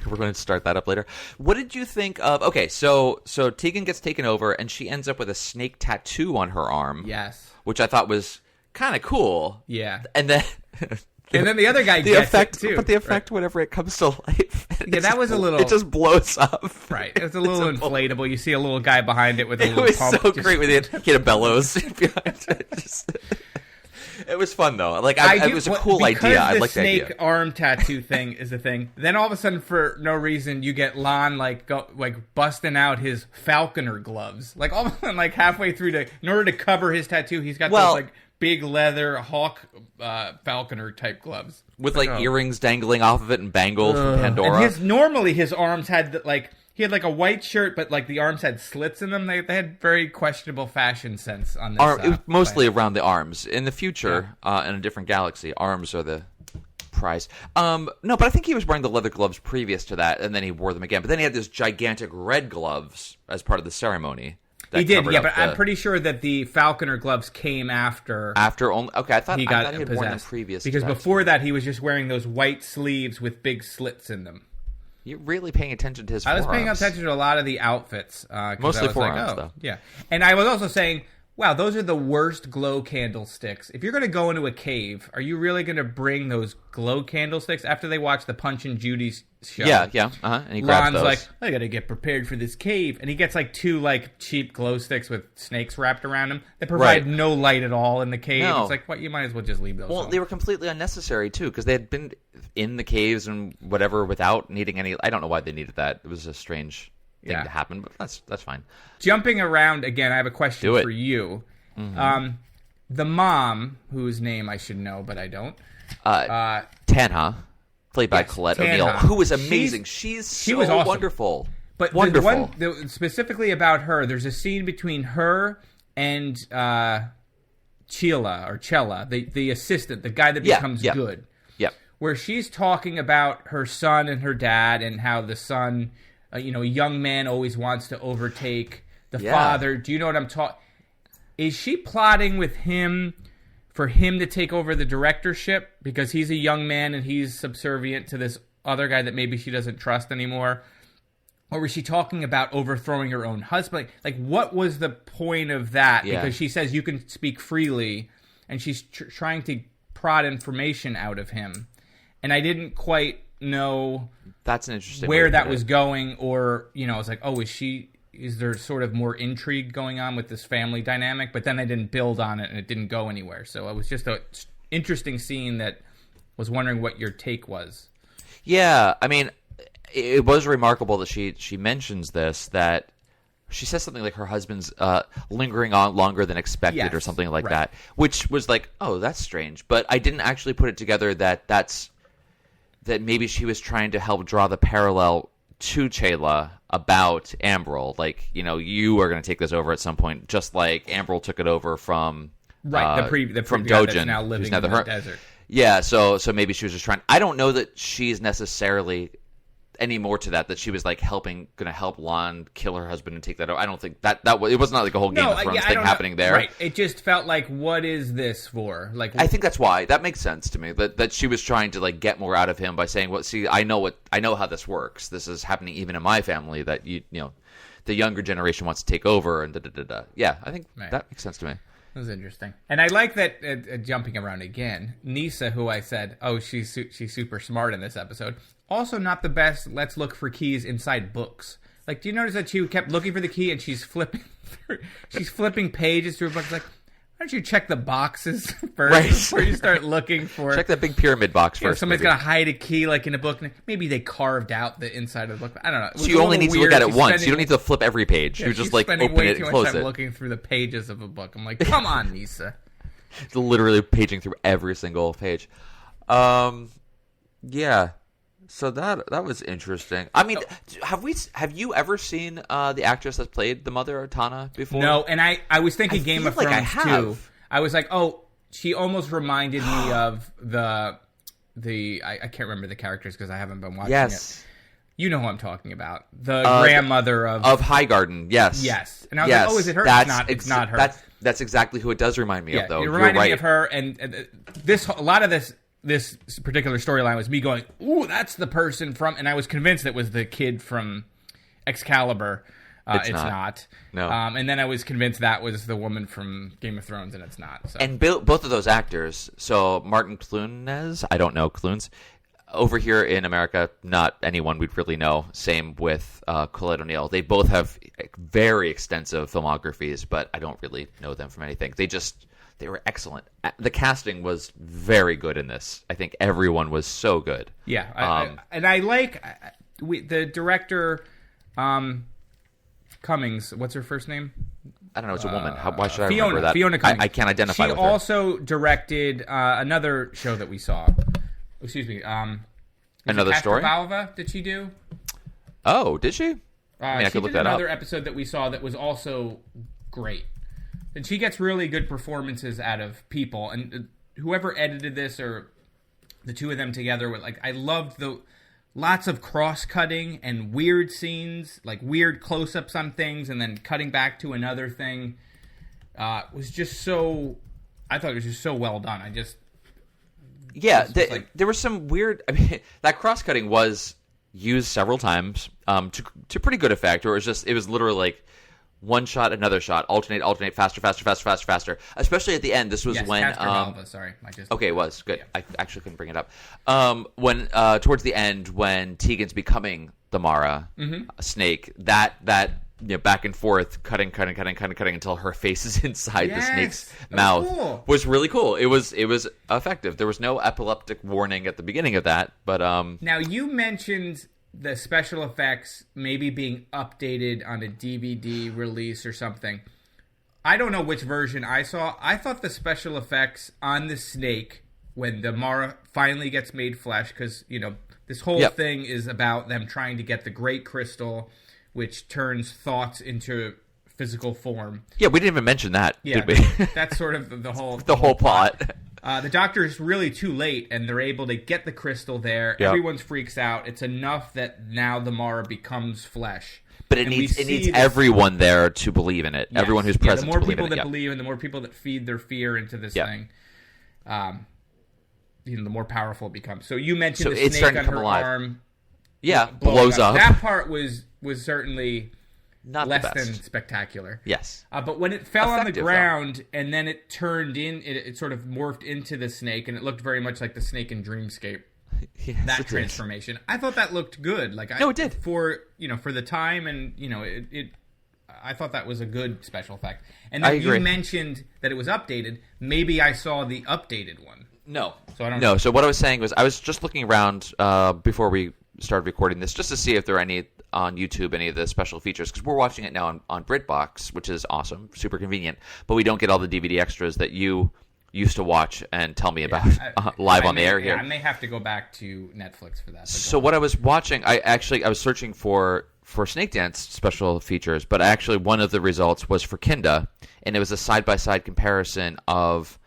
Speaker 7: We're going to start that up later. What did you think of? Okay, so Tegan gets taken over, and she ends up with a snake tattoo on her arm.
Speaker 1: Yes.
Speaker 7: Which I thought was kind of cool.
Speaker 1: Yeah.
Speaker 7: And then.
Speaker 1: And then the other guy gets
Speaker 7: effect,
Speaker 1: it too.
Speaker 7: But the effect, whenever it comes to life,
Speaker 1: that was a little.
Speaker 7: It just blows up.
Speaker 1: Right, it's a little inflatable. You see a little guy behind it with a little pump.
Speaker 7: It was so great with it. He had a bellows behind it. It was fun though. Like it was a cool idea. I like the idea.
Speaker 1: The snake arm tattoo thing is a thing. Then all of a sudden, for no reason, you get Lon like busting out his falconer gloves. Like all of a sudden, like halfway through in order to cover his tattoo, he's got those like big leather hawk falconer type gloves
Speaker 7: with like earrings dangling off of it and bangles from Pandora.
Speaker 1: And normally his arms had like. He had like a white shirt, but like the arms had slits in them. They had very questionable fashion sense on this.
Speaker 7: It was mostly around the arms. In the future, in a different galaxy, arms are the prize. No, but I think he was wearing the leather gloves previous to that, and then he wore them again. But then he had this gigantic red gloves as part of the ceremony. That
Speaker 1: he did, yeah,
Speaker 7: but
Speaker 1: I'm pretty sure that the Falconer gloves came after.
Speaker 7: After only, okay, I thought he had
Speaker 1: possessed.
Speaker 7: worn them previous.
Speaker 1: Because
Speaker 7: to that.
Speaker 1: before that, he was just wearing those white sleeves with big slits in them.
Speaker 7: You're really paying attention to his forearms.
Speaker 1: I was paying attention to a lot of the outfits.
Speaker 7: Mostly forearms, though.
Speaker 1: Yeah. And I was also saying, wow, those are the worst glow candlesticks. If you're going to go into a cave, are you really going to bring those glow candlesticks after they watch the Punch and Judy's show?
Speaker 7: Yeah. And he grabs
Speaker 1: Lon's
Speaker 7: those.
Speaker 1: like, I got to get prepared for this cave. And he gets like 2 like cheap glow sticks with snakes wrapped around them that provide no light at all in the cave.
Speaker 7: No.
Speaker 1: It's like, what? You might as well just leave those home.
Speaker 7: They were completely unnecessary, too, because they had been in the caves and whatever without needing any... I don't know why they needed that. It was a strange thing to happen, but that's fine.
Speaker 1: Jumping around, again, I have a question for you.
Speaker 7: Mm-hmm.
Speaker 1: The mom, whose name I should know, but I don't.
Speaker 7: Tanha, played by Colette O'Neill, who was amazing. She was
Speaker 1: awesome.
Speaker 7: Wonderful.
Speaker 1: But
Speaker 7: wonderful.
Speaker 1: Specifically about her, there's a scene between her and Chella, the assistant, the guy that becomes good.
Speaker 7: Yeah.
Speaker 1: Where she's talking about her son and her dad and how the son, a young man always wants to overtake the father. Do you know what I'm talking? Is she plotting with him for him to take over the directorship because he's a young man and he's subservient to this other guy that maybe she doesn't trust anymore? Or was she talking about overthrowing her own husband? Like, what was the point of that?
Speaker 7: Yeah.
Speaker 1: Because she says you can speak freely, and she's trying to prod information out of him. And I didn't quite know
Speaker 7: that's an interesting
Speaker 1: where that was going, or, I was like, oh, is there sort of more intrigue going on with this family dynamic? But then they didn't build on it, and it didn't go anywhere. So it was just an interesting scene that was wondering what your take was.
Speaker 7: Yeah, I mean, it was remarkable that she mentions this, that she says something like her husband's lingering on longer than expected or something like that, which was like, oh, that's strange. But I didn't actually put it together that maybe she was trying to help draw the parallel to Chayla about Ambril, like, you are going to take this over at some point, just like Ambril took it over from
Speaker 1: the
Speaker 7: from
Speaker 1: Dojin,
Speaker 7: that's
Speaker 1: now living in the desert.
Speaker 7: Yeah, so maybe she was just trying. I don't know that she's necessarily any more to that she was like going to help Lon kill her husband and take that over. I don't think that it was not like a whole Game of Thrones thing happening there.
Speaker 1: Right. It just felt like, what is this for? Like,
Speaker 7: I think that's why. That makes sense to me. That she was trying to like get more out of him by saying, "Well, see, I know how this works. This is happening even in my family. That the younger generation wants to take over and da da da da." Yeah, I think that makes sense to me.
Speaker 1: That was interesting. And I like that, jumping around again, Nisa, who I said, oh, she's super smart in this episode, also not the best, let's look for keys inside books. Like, do you notice that she kept looking for the key and she's flipping pages through a book? It's like, why don't you check the boxes first before you start looking for it?
Speaker 7: Check that big pyramid box first.
Speaker 1: Somebody's going to hide a key like in a book. Maybe they carved out the inside of the book. I don't know.
Speaker 7: So you only need to look at it once. You don't need to flip every page. You just like open it and close it.
Speaker 1: Looking through the pages of a book. I'm like, come on, Nisa.
Speaker 7: It's literally paging through every single page. Yeah. So that was interesting. I mean, have you ever seen the actress that played the mother, Tana, before?
Speaker 1: No, and I was thinking Game of Thrones too. I was like, oh, she almost reminded me of the I can't remember the characters because I haven't been watching it. You know who I'm talking about. The grandmother of Highgarden.
Speaker 7: Yes.
Speaker 1: Yes. And I was like, oh, is it her? It's not her.
Speaker 7: That's exactly who it does remind me of, though.
Speaker 1: It reminded me of her, and a lot of this particular storyline was me going, ooh, that's the person from... And I was convinced it was the kid from Excalibur. It's not.
Speaker 7: No.
Speaker 1: And then I was convinced that was the woman from Game of Thrones, and it's not. So.
Speaker 7: And both of those actors, so Martin Clunes, I don't know, Clunes, over here in America, not anyone we'd really know. Same with Colette O'Neill. They both have very extensive filmographies, but I don't really know them from anything. They were excellent. The casting was very good in this. I think everyone was so good.
Speaker 1: Yeah, I like the director, Cummings. What's her first name?
Speaker 7: I don't know. It's a woman. Why should I remember that?
Speaker 1: Fiona Cummings.
Speaker 7: I can't identify with her.
Speaker 1: She also directed another show that we saw. Excuse me.
Speaker 7: Another story?
Speaker 1: Valva, did she do?
Speaker 7: Oh, did she? I could look that up.
Speaker 1: Another episode that we saw that was also great. And she gets really good performances out of people. And whoever edited this, or the two of them together, I loved lots of cross-cutting and weird scenes, like weird close-ups on things and then cutting back to another thing. Was just so... I thought it was just so well done.
Speaker 7: There was some weird... I mean, that cross-cutting was used several times to pretty good effect, or it was literally like one shot, another shot, alternate, faster. Especially at the end. This was when...
Speaker 1: sorry.
Speaker 7: Okay, it was. Good. Yeah. I actually couldn't bring it up. When towards the end, when Tegan's becoming the Mara snake, that back and forth, cutting until her face is inside the snake's mouth was really cool. It was effective. There was no epileptic warning at the beginning of that, but
Speaker 1: Now you mentioned the special effects maybe being updated on a DVD release or something. I don't know which version I saw. I thought the special effects on the snake when the Mara finally gets made flesh, because this whole thing is about them trying to get the Great Crystal, which turns thoughts into physical form.
Speaker 7: Yeah, we didn't even mention that, did we?
Speaker 1: That's sort of the whole
Speaker 7: plot.
Speaker 1: The Doctor is really too late, and they're able to get the crystal there. Yep. Everyone freaks out. It's enough that now the Mara becomes flesh.
Speaker 7: But it needs everyone there to believe in it. Yes. Everyone who's present to believe in it.
Speaker 1: The more people that believe, and the more people that feed their fear into this thing, the more powerful it becomes. So you mentioned the snake on her arm.
Speaker 7: Yeah, blows up.
Speaker 1: That part was certainly
Speaker 7: not
Speaker 1: less than spectacular.
Speaker 7: Yes.
Speaker 1: But when it fell on the ground and then it turned in, it sort of morphed into the snake, and it looked very much like the snake in Dreamscape. Yes, that transformation. I thought that looked good.
Speaker 7: It did.
Speaker 1: For the time, and it I thought that was a good special effect. And then you mentioned that it was updated. Maybe I saw the updated one.
Speaker 7: No.
Speaker 1: So I don't know.
Speaker 7: So what I was saying was I was just looking around before we started recording this just to see if there are any on YouTube, any of the special features, because we're watching it now on BritBox, which is awesome, super convenient, but we don't get all the DVD extras that you used to watch and tell me about live on the air here.
Speaker 1: I may have to go back to Netflix for that.
Speaker 7: So what I was watching, I was searching for Snakedance special features, but actually one of the results was for Kinda, and it was a side-by-side comparison of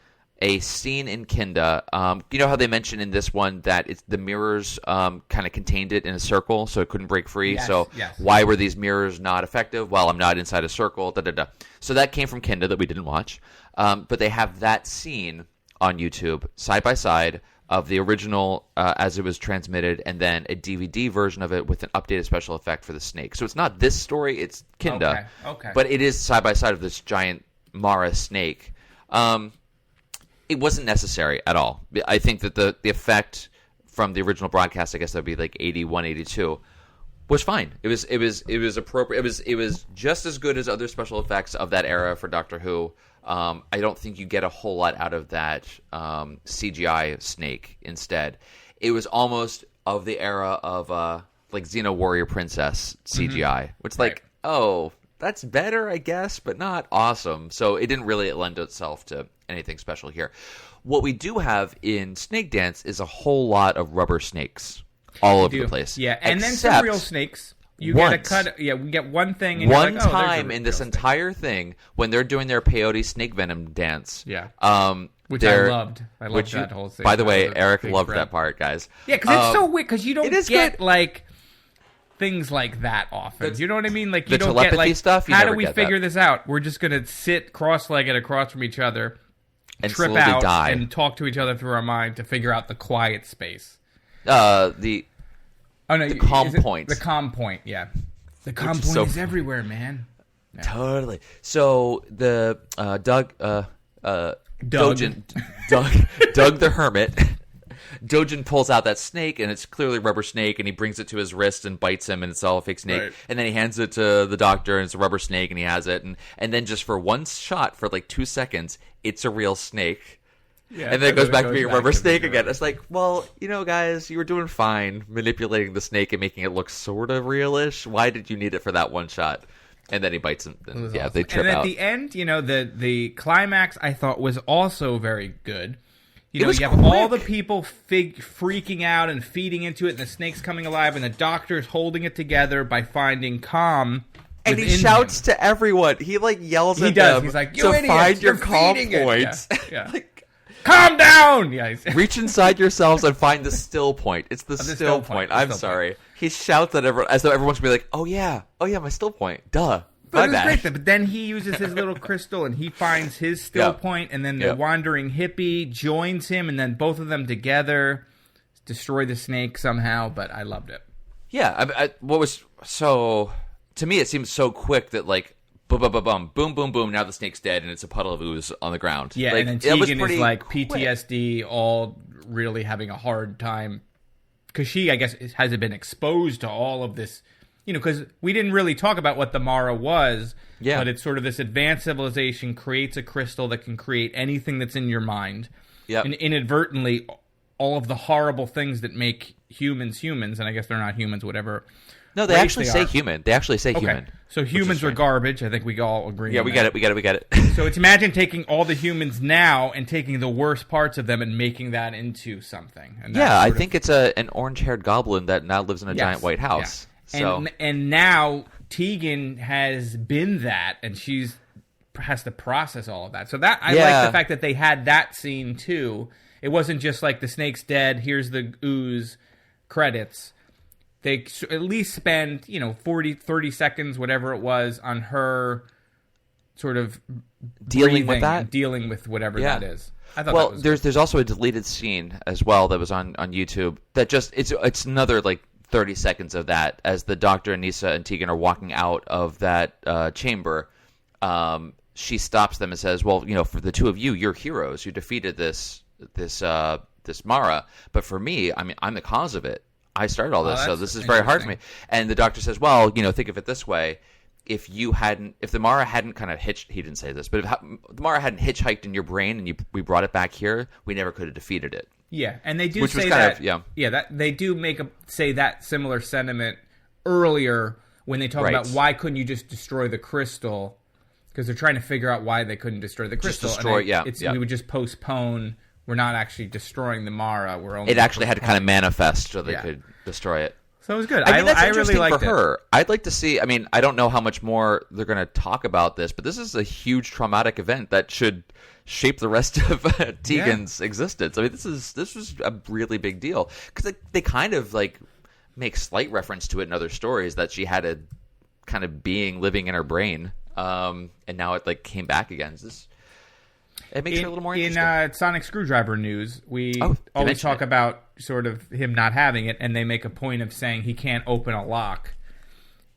Speaker 7: a scene in Kinda. You know how they mentioned in this one that the mirrors kind of contained it in a circle, so it couldn't break free.
Speaker 1: Yes,
Speaker 7: so why were these mirrors not effective? Well, I'm not inside a circle. So that came from Kinda that we didn't watch. But they have that scene on YouTube side by side of the original as it was transmitted, and then a DVD version of it with an updated special effect for the snake. So it's not this story; it's Kinda.
Speaker 1: Okay.
Speaker 7: But it is side by side of this giant Mara snake. It wasn't necessary at all. I think that the effect from the original broadcast, I guess that would be like 81, 82, was fine. It was appropriate. It was just as good as other special effects of that era for Doctor Who. I don't think you get a whole lot out of that CGI snake. Instead, it was almost of the era of like Xena Warrior Princess CGI, which that's better, I guess, but not awesome. So it didn't really lend itself to anything special here. What we do have in Snakedance is a whole lot of rubber snakes all over the place.
Speaker 1: Yeah, and then some real snakes. You get a cut. Yeah, we get one thing. And
Speaker 7: one time in this entire thing, when they're doing their peyote snake venom dance.
Speaker 1: Yeah. Which I loved. I loved that whole thing.
Speaker 7: By the way, Eric loved that part, guys.
Speaker 1: Yeah, because it's so weird. Because you don't get like things like that often. You know what I mean? Like you don't get like
Speaker 7: stuff.
Speaker 1: How do we figure this out? We're just gonna sit cross-legged across from each other,
Speaker 7: and
Speaker 1: trip out, and talk to each other through our mind to figure out the quiet space.
Speaker 7: The calm point.
Speaker 1: The calm point. Yeah, the calm point is everywhere, man.
Speaker 7: Yeah. Totally. So the Doug the Hermit. Dojin pulls out that snake, and it's clearly a rubber snake, and he brings it to his wrist and bites him, and it's all a fake snake. Right. And then he hands it to the Doctor, and it's a rubber snake, and he has it. And then just for one shot, for like 2 seconds, it's a real snake. Yeah, and then it goes back to being a rubber snake again. It's like, well, guys, you were doing fine manipulating the snake and making it look sort of realish. Why did you need it for that one shot? And then he bites him. And, awesome. They trip out.
Speaker 1: And at the end, the climax I thought was also very good. You have
Speaker 7: quick.
Speaker 1: all the people freaking out and feeding into it, and the snake's coming alive, and the Doctor's holding it together by finding calm.
Speaker 7: And he shouts to everyone. He yells at them.
Speaker 1: He's like,
Speaker 7: to find your calm points.
Speaker 1: Yeah. calm down. Yeah,
Speaker 7: reach inside yourselves and find the still point. It's the still point. I'm sorry. He shouts at everyone as though everyone's gonna be like, oh yeah, my still point. Duh.
Speaker 1: But it's great. But then he uses his little crystal and he finds his still point, and then the wandering hippie joins him, and then both of them together destroy the snake somehow. But I loved it.
Speaker 7: Yeah. What was so to me? It seems so quick that like boom, boom, boom, boom, boom, boom, boom. Now the snake's dead, and it's a puddle of ooze on the ground.
Speaker 1: Yeah,
Speaker 7: like,
Speaker 1: and then Tegan is like PTSD, all really having a hard time because she, I guess, hasn't been exposed to all of this. Because we didn't really talk about what the Mara was, but it's sort of this advanced civilization creates a crystal that can create anything that's in your mind. Yep. And inadvertently, all of the horrible things that make humans humans, and I guess they're not humans, whatever.
Speaker 7: No, they actually say human. They actually say human.
Speaker 1: So humans are garbage. I think we all agree.
Speaker 7: Yeah, we get it.
Speaker 1: So it's imagine taking all the humans now and taking the worst parts of them and making that into something. And
Speaker 7: I think it's an orange-haired goblin that now lives in a giant white house.
Speaker 1: Yeah. And now Tegan has been that, and has to process all of that. So that I like the fact that they had that scene too. It wasn't just like the snake's dead. Here's the ooze credits. They at least spend 30 seconds, whatever it was, on her sort of
Speaker 7: dealing with that,
Speaker 1: dealing with whatever that is. I thought that was
Speaker 7: there's also a deleted scene as well that was on YouTube that just it's another like 30 seconds of that as the Doctor, Anissa, and Tegan are walking out of that chamber. She stops them and says, well, for the two of you, you're heroes. You defeated this Mara. But for me, I mean, I'm the cause of it. I started all this, so this is very hard for me. And the Doctor says, well, think of it this way. If the Mara hadn't kind of he didn't say this, but if the Mara hadn't hitchhiked in your brain and we brought it back here, we never could have defeated it.
Speaker 1: Yeah, and they do say that. That they do say that similar sentiment earlier when they talk about why couldn't you just destroy the crystal? Because they're trying to figure out why they couldn't destroy the crystal.
Speaker 7: Just destroy,
Speaker 1: we would just postpone. We're not actually destroying the Mara.
Speaker 7: It actually had to kind of manifest so they could destroy it.
Speaker 1: So it was good.
Speaker 7: I mean, that's
Speaker 1: interesting
Speaker 7: really liked
Speaker 1: for her.
Speaker 7: It. I'd like to see. I mean, I don't know how much more they're going to talk about this, but this is a huge traumatic event that should shape the rest of Tegan's existence. I mean, this was a really big deal because they kind of like make slight reference to it in other stories that she had a kind of being living in her brain, and now it like came back again. It makes her a little more interesting.
Speaker 1: In Sonic Screwdriver news, we always talk about sort of him not having it, and they make a point of saying he can't open a lock.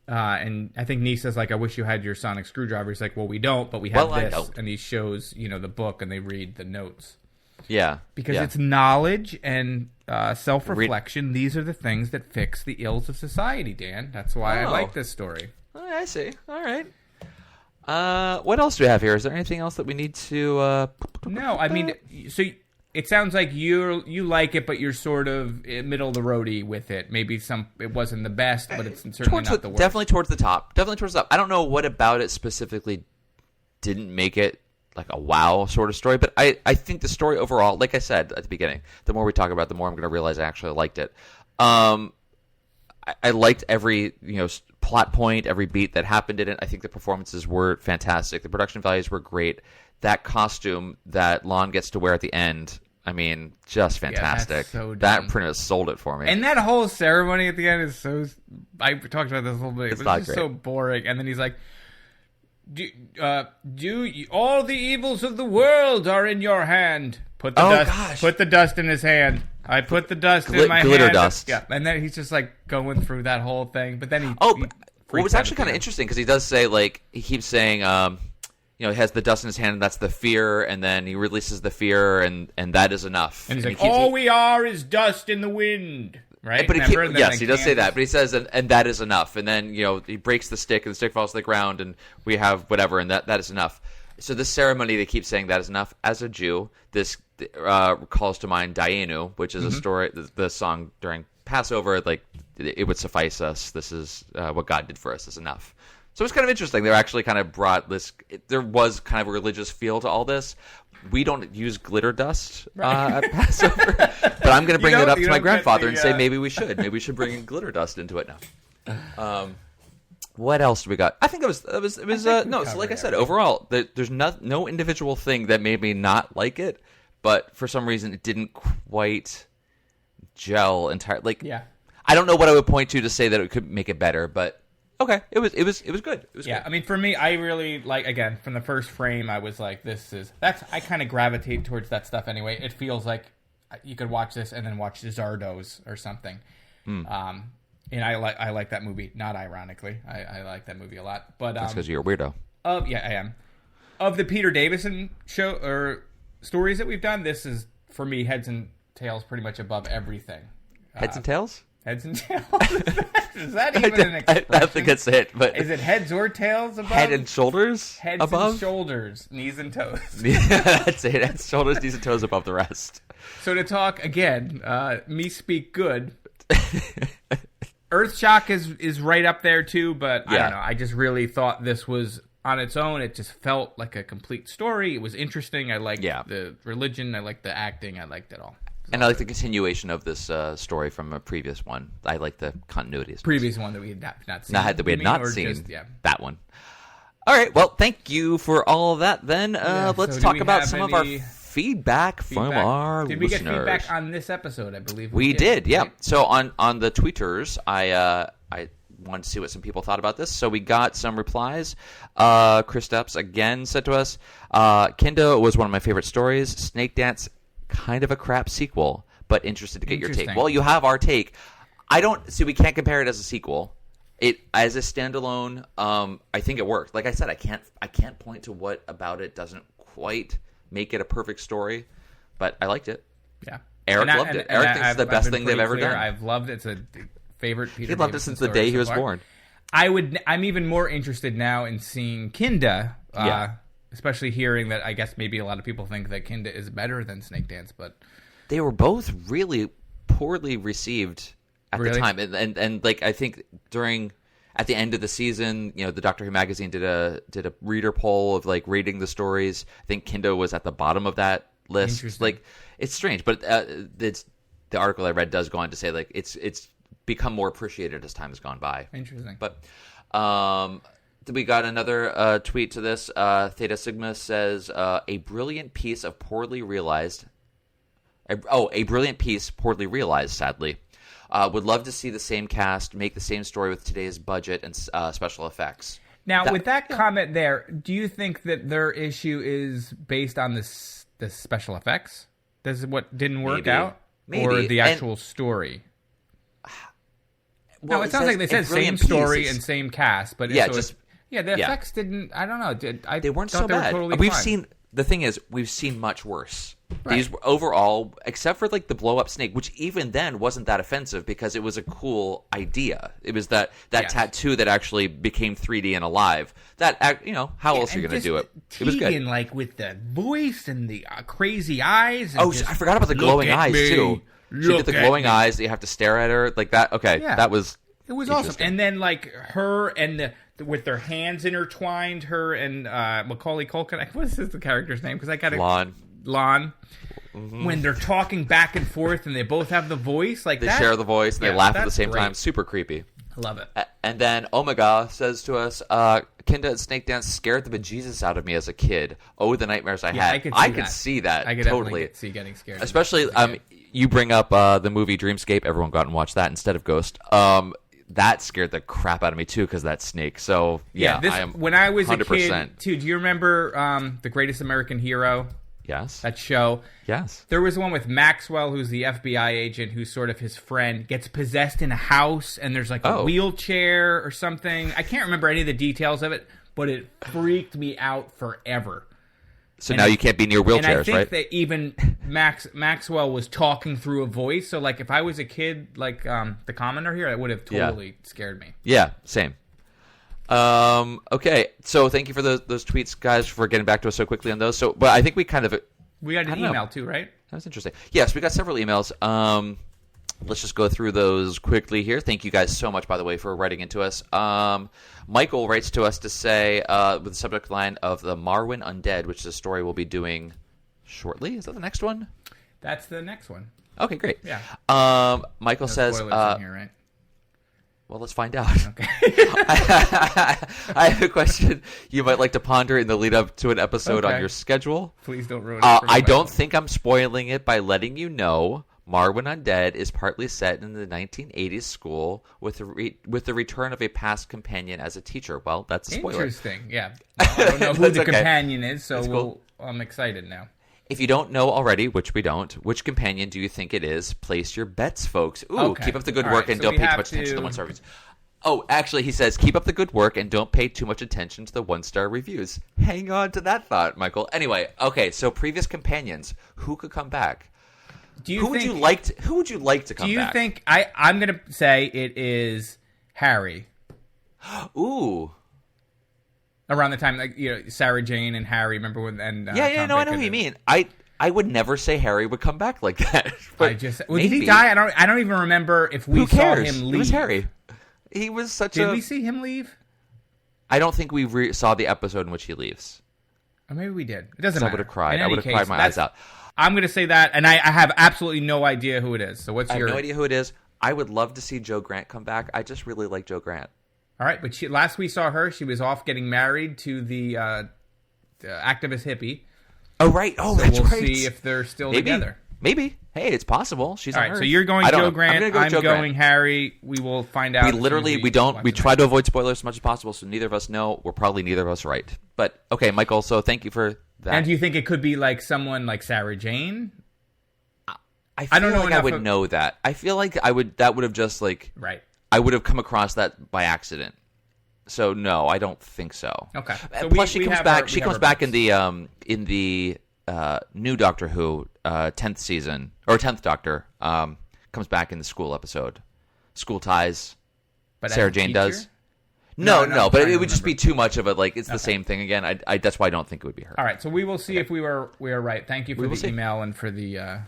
Speaker 1: And I think Nisa's like, I wish you had your Sonic Screwdriver. He's like, well, we don't, but we have this. And he shows, the book, and they read the notes.
Speaker 7: Yeah.
Speaker 1: Because it's knowledge and self-reflection. These are the things that fix the ills of society, Dan. That's why I like this story.
Speaker 7: Oh, I see. All right. What else do we have here? Is there anything else that we need to...
Speaker 1: No, I mean, so it sounds like you like it, but you're sort of middle of the roadie with it. Maybe it wasn't the best, but it's certainly not the worst.
Speaker 7: Definitely towards the top. I don't know what about it specifically didn't make it like a wow sort of story, but I think the story overall, like I said at the beginning, the more we talk about it, the more I'm going to realize I actually liked it. I liked every plot point, every beat that happened in it. I think the performances were fantastic. The production values were great. That costume that Lon gets to wear at the end, I mean, just fantastic. That pretty much sold it for me.
Speaker 1: And that whole ceremony at the end is so... I talked about this a little bit. It's just so boring. And then he's like, all the evils of the world are in your hand. Put the dust in his hand. I put the dust in my hand.
Speaker 7: Glitter dust.
Speaker 1: Yeah, and then he's just like going through that whole thing. But then
Speaker 7: what was actually kind of interesting because he does say he keeps saying he has the dust in his hand and that's the fear, and then he releases the fear and that is enough.
Speaker 1: And he's like, all we are is dust in the wind. Right?
Speaker 7: But he does say that, but he says and that is enough. And then he breaks the stick and the stick falls to the ground and we have whatever, and that is enough. So this ceremony, they keep saying that is enough. As a Jew, this calls to mind Dayenu, which is a story, the song during Passover, like, it would suffice us. This is what God did for us is enough. So it's kind of interesting. They actually kind of brought this, there was kind of a religious feel to all this. We don't use glitter dust at Passover, but I'm going to bring it up to my grandfather and say maybe we should. Maybe we should bring glitter dust into it now. What else do we got? I think it was no. So like I said, overall, there's no individual thing that made me not like it, but for some reason it didn't quite gel entirely. Like,
Speaker 1: yeah.
Speaker 7: I don't know what I would point to say that it could make it better, but okay, it was good. It was good.
Speaker 1: I mean, for me, I really like, again, from the first frame, I was like, I kind of gravitate towards that stuff anyway. It feels like you could watch this and then watch Zardoz or something. And I like that movie, not ironically. I like that movie a lot. But
Speaker 7: that's because you're a weirdo.
Speaker 1: Yeah, I am. Of the Peter Davison show or stories that we've done, this is, for me, heads and tails pretty much above everything.
Speaker 7: Heads and tails?
Speaker 1: Heads and tails? Is that even an expression?
Speaker 7: I don't think that's it. But
Speaker 1: is it heads or tails above?
Speaker 7: Head and shoulders
Speaker 1: heads
Speaker 7: above?
Speaker 1: And shoulders, knees and toes.
Speaker 7: Yeah, that's it. Heads, shoulders, knees, and toes above the rest.
Speaker 1: So to talk, again, me speak good. Earthshock is right up there, too, but I don't know. I just really thought this was, on its own, it just felt like a complete story. It was interesting. I liked the religion. I liked the acting. I liked it all.
Speaker 7: And I like the continuation of this story from a previous one. I like the continuity.
Speaker 1: Previous one that we had not seen.
Speaker 7: That we had not seen.
Speaker 1: Just,
Speaker 7: that one. All right. Well, thank you for all of that. Then let's talk about some of our feedback from our listeners.
Speaker 1: Did we get feedback on this episode? I believe
Speaker 7: we did. Yeah. Right? So on the tweeters, I wanted to see what some people thought about this. So we got some replies. Chris Stepps again said to us, Kinda was one of my favorite stories. Snakedance, kind of a crap sequel, but interested to get your take. Well, you have our take. We can't compare it as a sequel. It as a standalone, I think it worked. Like I said, I can't point to what about it doesn't quite make it a perfect story, but I liked it.
Speaker 1: Yeah.
Speaker 7: Eric loved it. Eric thinks it's the best thing they've ever done.
Speaker 1: I've loved it. It's a favorite Peter
Speaker 7: He loved it since the day he was born.
Speaker 1: I'm even more interested now in seeing Kinda, especially hearing that I guess maybe a lot of people think that Kinda is better than Snakedance, but
Speaker 7: they were both really poorly received at the time. And like I think at the end of the season, the Doctor Who magazine did a reader poll of like rating the stories. I think Kinda was at the bottom of that list. Like it's strange, but the article I read does go on to say like it's become more appreciated as time has gone by.
Speaker 1: Interesting.
Speaker 7: But we got another tweet to this. Theta Sigma says a brilliant piece poorly realized. Sadly. Would love to see the same cast make the same story with today's budget and special effects.
Speaker 1: Now, with that comment there, do you think that their issue is based on the special effects? This is what didn't work out?
Speaker 7: Maybe.
Speaker 1: Or the actual story?
Speaker 7: Well,
Speaker 1: no, it sounds like they said same story and same cast, but the effects didn't. I don't know.
Speaker 7: They weren't so bad. The thing is, we've seen much worse. Right. These overall, except for like the blow up snake, which even then wasn't that offensive because it was a cool idea. It was that tattoo that actually became 3D and alive. How else are you going to do it? It was good.
Speaker 1: Like with the voice and the crazy eyes. And
Speaker 7: I forgot about the glowing eyes too. She did the glowing eyes that you have to stare at her like that. Okay, that was.
Speaker 1: It was awesome. And then like her and with their hands intertwined, her and Macaulay Culkin. What is the character's name? Because I got
Speaker 7: Lon.
Speaker 1: Mm-hmm. When they're talking back and forth and they both have the voice like
Speaker 7: they share the voice and they laugh at the same time. Super creepy.
Speaker 1: I love it.
Speaker 7: And then Omega says to us, Kinda and Snakedance scared the bejesus out of me as a kid. Oh, the nightmares I had. I could see that.
Speaker 1: I could
Speaker 7: totally
Speaker 1: see getting scared.
Speaker 7: Especially, you bring up the movie Dreamscape. Everyone got and watched that instead of Ghost. That scared the crap out of me too because that snake. So
Speaker 1: when I was 100%. A kid too. Do you remember The Greatest American Hero?
Speaker 7: Yes.
Speaker 1: That show.
Speaker 7: Yes.
Speaker 1: There was one with Maxwell, who's the FBI agent, who's sort of his friend, gets possessed in a house, and there's like a wheelchair or something. I can't remember any of the details of it, but it freaked me out forever.
Speaker 7: So now you can't be near wheelchairs, right?
Speaker 1: And I think that even Maxwell was talking through a voice. So like if I was a kid like the commenter here, it would have totally scared me.
Speaker 7: Yeah, same. Okay, so thank you for those tweets, guys, for getting back to us so quickly on those. So, but I think we got an
Speaker 1: email too, right?
Speaker 7: That was interesting. Yes, we got several emails. Let's just go through those quickly here. Thank you guys so much, by the way, for writing into us. Michael writes to us to say, with the subject line of the Marwyn Undead, which is a story we'll be doing shortly. Is that the next one?
Speaker 1: That's the next one.
Speaker 7: Okay, great.
Speaker 1: Yeah.
Speaker 7: Michael says,
Speaker 1: spoilers in here, right?
Speaker 7: Well, let's find out.
Speaker 1: Okay.
Speaker 7: I have a question you might like to ponder in the lead up to an episode on your schedule.
Speaker 1: Please don't ruin it for me.
Speaker 7: I don't think I'm spoiling it by letting you know Marwin Undead is partly set in the 1980s school with the return of a past companion as a teacher. Well, that's a spoiler.
Speaker 1: Interesting. Yeah. Well, I don't know who the companion is, so
Speaker 7: cool.
Speaker 1: I'm excited now.
Speaker 7: If you don't know already, which we don't, which companion do you think it is? Place your bets, folks. Ooh,
Speaker 1: okay.
Speaker 7: Keep up the good work and don't pay too much attention to the one-star reviews. Oh, actually, he says, keep up the good work and don't pay too much attention to the one-star reviews. Hang on to that thought, Michael. Anyway, okay, so previous companions, who could come back? Who would you like to come back?
Speaker 1: Do you think I'm going to say it is Harry?
Speaker 7: Ooh.
Speaker 1: Around the time, like, Sarah Jane and Harry, remember when? And
Speaker 7: no, I know what you mean. I would never say Harry would come back like that.
Speaker 1: Did he die? I don't even remember if we saw him leave.
Speaker 7: It was Harry. He was
Speaker 1: Did we see him leave?
Speaker 7: I don't think we saw the episode in which he leaves.
Speaker 1: Or maybe we did. It doesn't matter.
Speaker 7: I would have cried. I would have cried my eyes out.
Speaker 1: I'm going to say that, and I have absolutely no idea who it is. So
Speaker 7: I have no idea who it is. I would love to see Joe Grant come back. I just really like Joe Grant.
Speaker 1: All right, but last we saw her, she was off getting married to the activist hippie.
Speaker 7: Oh, right. Oh,
Speaker 1: so
Speaker 7: that's
Speaker 1: we'll
Speaker 7: right.
Speaker 1: We'll see if they're still together.
Speaker 7: Maybe. Hey, it's possible. She's
Speaker 1: all right. So you're going Joe Grant. I'm going Harry. We will find out.
Speaker 7: We try to avoid spoilers as much as possible, so neither of us know. We're probably neither of us right. But okay, Michael. So thank you for that.
Speaker 1: And do you think it could be like someone like Sarah Jane?
Speaker 7: I don't know. I would know that. I feel like I would. That would have just like
Speaker 1: right.
Speaker 7: I would have come across that by accident. So no, I don't think so.
Speaker 1: Okay. So
Speaker 7: plus, she comes back. She comes back in the new Doctor Who 10th season or 10th Doctor comes back in the school episode. School Ties. But Sarah Jane does. No, but it would just be too much of it. Like it's the same thing again. I that's why I don't think it would be her.
Speaker 1: All right. So we will see if we are right. Thank you for the email and for the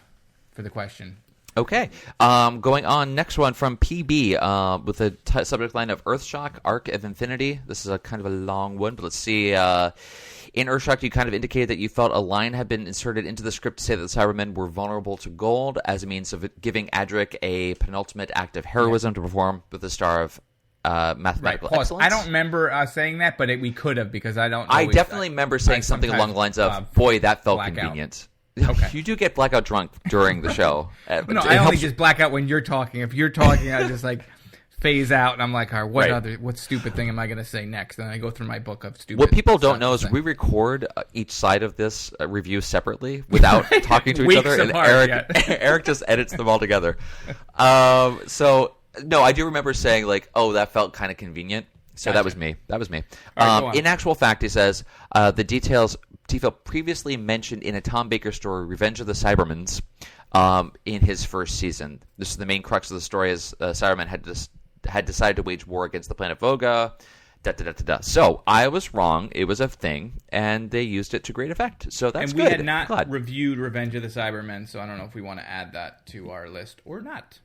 Speaker 1: question.
Speaker 7: Okay. Going on, next one from PB with the subject line of Earthshock, Arc of Infinity. This is a kind of a long one, but let's see. In Earthshock, you kind of indicated that you felt a line had been inserted into the script to say that the Cybermen were vulnerable to gold as a means of giving Adric a penultimate act of heroism to perform with the star of mathematical excellence.
Speaker 1: I don't remember saying that, but we could have because I don't know.
Speaker 7: I definitely remember saying something along the lines of, boy, that felt convenient.
Speaker 1: Okay.
Speaker 7: You do get blackout drunk during the show.
Speaker 1: No, I only just black out when you're talking. If you're talking, I just like phase out, and I'm like, all right, what stupid thing am I going to say next? And I go through my book of stupid.
Speaker 7: What people don't know is we record each side of this review separately without talking to each other, and Eric just edits them all together. So no, I do remember saying like, oh, that felt kind of convenient. So that was me. Right, in actual fact, he says the details Tefel previously mentioned in a Tom Baker story, Revenge of the Cybermans, in his first season. This is the main crux of the story, as Cybermen had decided to wage war against the planet Voga. So I was wrong. It was a thing, and they used it to great effect. So that's good.
Speaker 1: And we had not reviewed Revenge of the Cybermen, so I don't know if we want to add that to our list or not.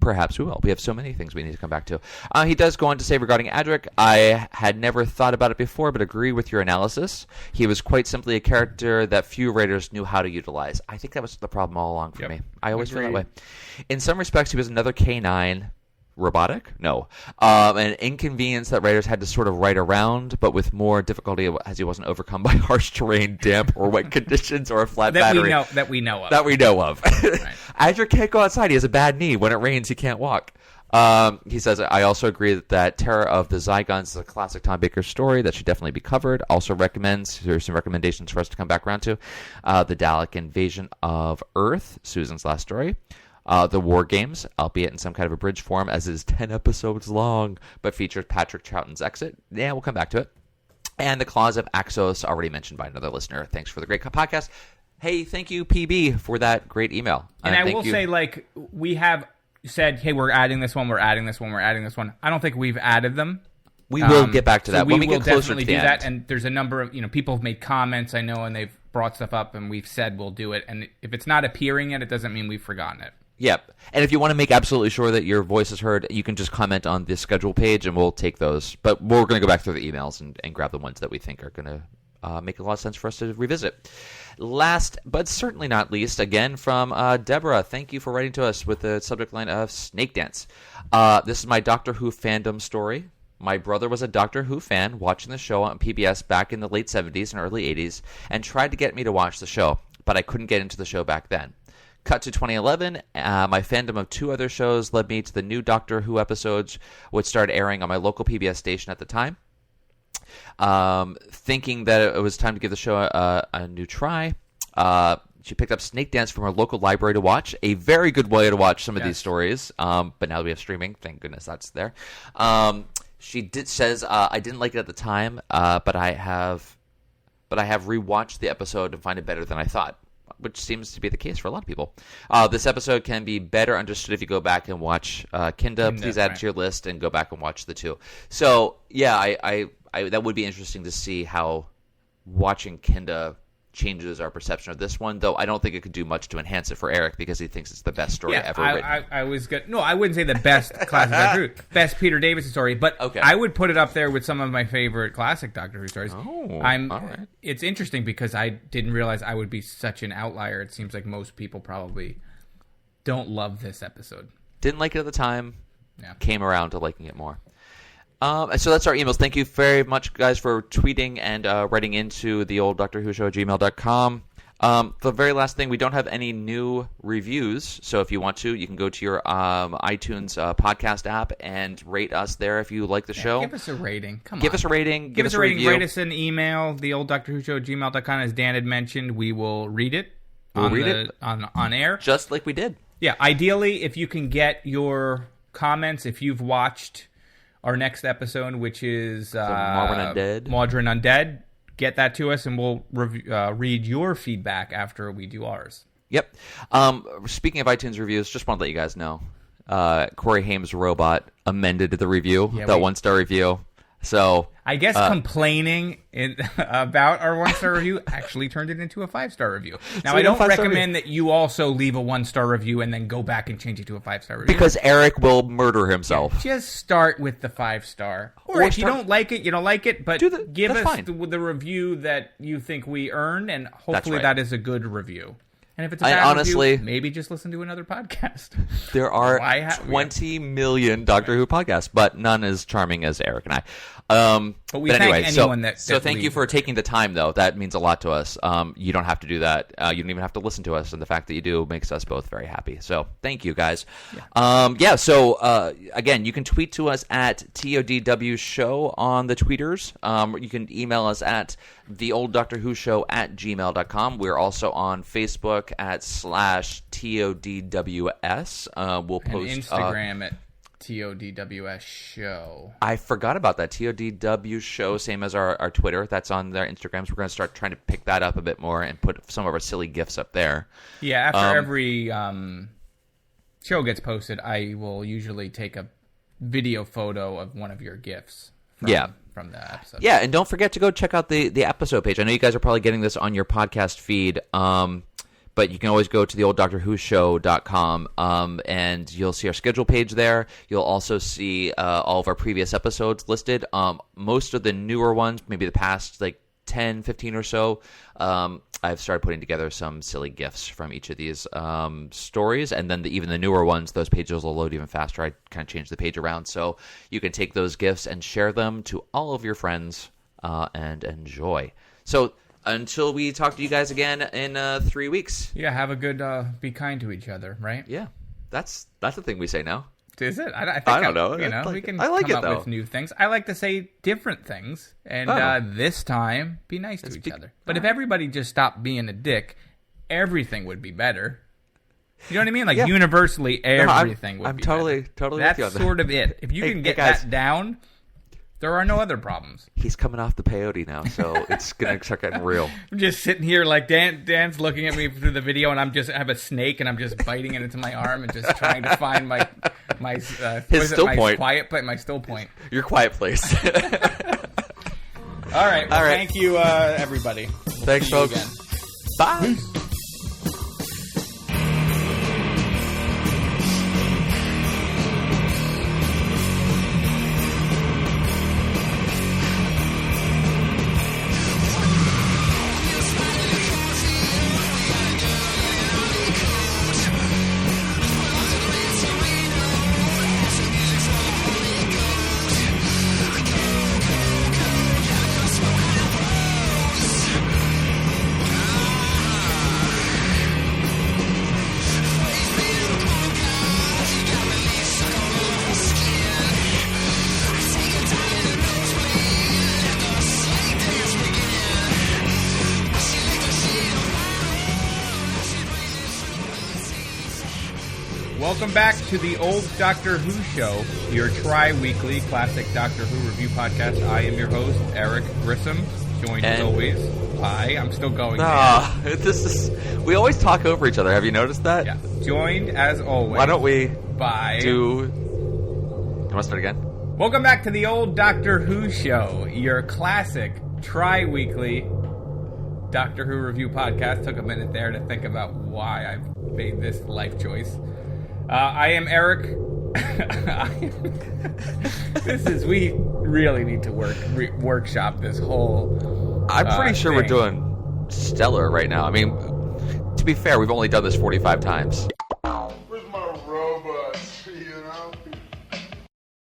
Speaker 7: Perhaps we will. We have so many things we need to come back to. He does go on to say regarding Adric, I had never thought about it before, but agree with your analysis. He was quite simply a character that few writers knew how to utilize. I think that was the problem all along for me. I always feel that way. In some respects, he was another K9. Robotic? No. An inconvenience that writers had to sort of write around, but with more difficulty as he wasn't overcome by harsh terrain, damp, or wet conditions, or a flat battery.
Speaker 1: That we know of.
Speaker 7: Right. Adric can't go outside. He has a bad knee. When it rains, he can't walk. He says, I also agree that Terror of the Zygons is a classic Tom Baker story that should definitely be covered. Also recommends, there's some recommendations for us to come back around to, the Dalek Invasion of Earth, Susan's last story. The War Games, albeit in some kind of abridged form, as it is 10 episodes long, but features Patrick Troughton's exit. Yeah, we'll come back to it. And The Claws of Axos, already mentioned by another listener. Thanks for the great podcast. Hey, thank you, PB, for that great email.
Speaker 1: And I will say, like, we have said, hey, we're adding this one, we're adding this one, we're adding this one. I don't think we've added them.
Speaker 7: We will get back to that when we get closer to the end.
Speaker 1: We will definitely do that, and there's a number of, people have made comments, I know, and they've brought stuff up, and we've said we'll do it. And if it's not appearing yet, it doesn't mean we've forgotten it.
Speaker 7: Yep. And if you want to make absolutely sure that your voice is heard, you can just comment on the schedule page and we'll take those. But we're going to go back through the emails and grab the ones that we think are going to make a lot of sense for us to revisit. Last, but certainly not least, again from Deborah. Thank you for writing to us with the subject line of Snakedance. This is my Doctor Who fandom story. My brother was a Doctor Who fan watching the show on PBS back in the late 70s and early 80s and tried to get me to watch the show, but I couldn't get into the show back then. Cut to 2011, my fandom of 2 other shows led me to the new Doctor Who episodes, which started airing on my local PBS station at the time. Thinking that it was time to give the show a new try, she picked up Snakedance from her local library to watch. A very good way to watch some of these stories. But now that we have streaming, thank goodness that's there. She says I didn't like it at the time, but I have rewatched the episode and find it better than I thought, which seems to be the case for a lot of people. This episode can be better understood if you go back and watch Kinda. Please add it to your list and go back and watch the 2. So yeah, I that would be interesting to see how watching Kinda changes our perception of this one, though I don't think it could do much to enhance it for Eric because he thinks it's the best story ever written.
Speaker 1: I was good. No, I wouldn't say the best classic Doctor Who, best Peter Davison story, but I would put it up there with some of my favorite classic Doctor Who stories.
Speaker 7: All right.
Speaker 1: It's interesting because I didn't realize I would be such an outlier. It seems like most people probably don't love this episode.
Speaker 7: Didn't like it at the time. Yeah. Came around to liking it more. So that's our emails. Thank you very much, guys, for tweeting and writing into the old Doctor Who Show at gmail.com. The very last thing, we don't have any new reviews, so if you want to, you can go to your iTunes podcast app and rate us there if you like the show.
Speaker 1: Give us a rating.
Speaker 7: Give us a rating.
Speaker 1: Give us a rating.
Speaker 7: Review.
Speaker 1: Write us an email, the old Doctor Who Show at gmail.com. As Dan had mentioned, we will read it on air.
Speaker 7: Just like we did.
Speaker 1: Yeah, ideally, if you can get your comments, if you've watched our next episode, which is
Speaker 7: Mawdryn
Speaker 1: Undead, get that to us, and we'll read your feedback after we do ours.
Speaker 7: Yep. Speaking of iTunes reviews, just want to let you guys know, Corey Haim's Robot amended the review, that 1-star review. So
Speaker 1: I guess complaining about our 1-star review actually turned it into a 5-star review. Now, I don't recommend that you also leave a 1-star review and then go back and change it to a 5-star review.
Speaker 7: Because Eric will murder himself.
Speaker 1: Yeah, just start with the 5-star. Or if you don't like it, you don't like it, but give us the review that you think we earn, and hopefully that is a good review. And if it's a bad review, maybe just listen to another podcast.
Speaker 7: There are 20 million Doctor Who podcasts, but none as charming as Eric and I.
Speaker 1: But we thank anyone that
Speaker 7: thank you for taking the time, though. That means a lot to us. You don't have to do that. You don't even have to listen to us, and the fact that you do makes us both very happy. So thank you, guys. Yeah. So again, you can tweet to us at TODW Show on the tweeters. You can email us at theolddoctorwhoshow@gmail.com. We're also on Facebook at /TODWS. We'll post
Speaker 1: and Instagram at TODWS Show.
Speaker 7: I forgot about that. TODW Show, same as our Twitter. That's on their Instagrams. We're going to start trying to pick that up a bit more and put some of our silly GIFs up there.
Speaker 1: Yeah, after every show gets posted, I will usually take a video photo of one of your GIFs from the episode.
Speaker 7: Yeah, and don't forget to go check out the episode page. I know you guys are probably getting this on your podcast feed, but you can always go to theolddoctorwhoshow.com, and you'll see our schedule page there. You'll also see all of our previous episodes listed. Most of the newer ones, maybe the past 10, 15 or so, I've started putting together some silly GIFs from each of these stories, and then even the newer ones, those pages will load even faster. I kind of changed the page around, so you can take those GIFs and share them to all of your friends and enjoy. So until we talk to you guys again in 3 weeks.
Speaker 1: Yeah, have a good, be kind to each other, right?
Speaker 7: Yeah, that's the thing we say now.
Speaker 1: Is it? I
Speaker 7: don't know.
Speaker 1: We can come up with new things. I like to say different things, and this time, be nice to each other. But if everybody just stopped being a dick, everything would be better. You know what I mean? Universally, everything would be better.
Speaker 7: I'm totally with you on that.
Speaker 1: That's sort of it. If you can get that down, there are no other problems.
Speaker 7: He's coming off the peyote now, so it's going to start getting real.
Speaker 1: I'm just sitting here Dan's looking at me through the video, and I have a snake, and I'm just biting it into my arm and just trying to find my still point. My still point.
Speaker 7: Your quiet place.
Speaker 1: All right. Thank you, everybody.
Speaker 7: Thanks, folks.
Speaker 1: Again.
Speaker 7: Bye.
Speaker 1: Welcome back to the Old Doctor Who Show, your tri-weekly classic Doctor Who review podcast. I am your host, Eric Grissom, joined as always by... I'm still going.
Speaker 7: We always talk over each other. Have you noticed that?
Speaker 1: Yeah. Joined as always.
Speaker 7: Why don't we
Speaker 1: by...
Speaker 7: You want to start again?
Speaker 1: Welcome back to the Old Doctor Who Show, your classic tri-weekly Doctor Who review podcast. Took a minute there to think about why I made this life choice. I am Eric. We really need to workshop this whole
Speaker 7: I'm pretty sure
Speaker 1: thing.
Speaker 7: We're doing stellar right now. I mean, to be fair, we've only done this 45 times.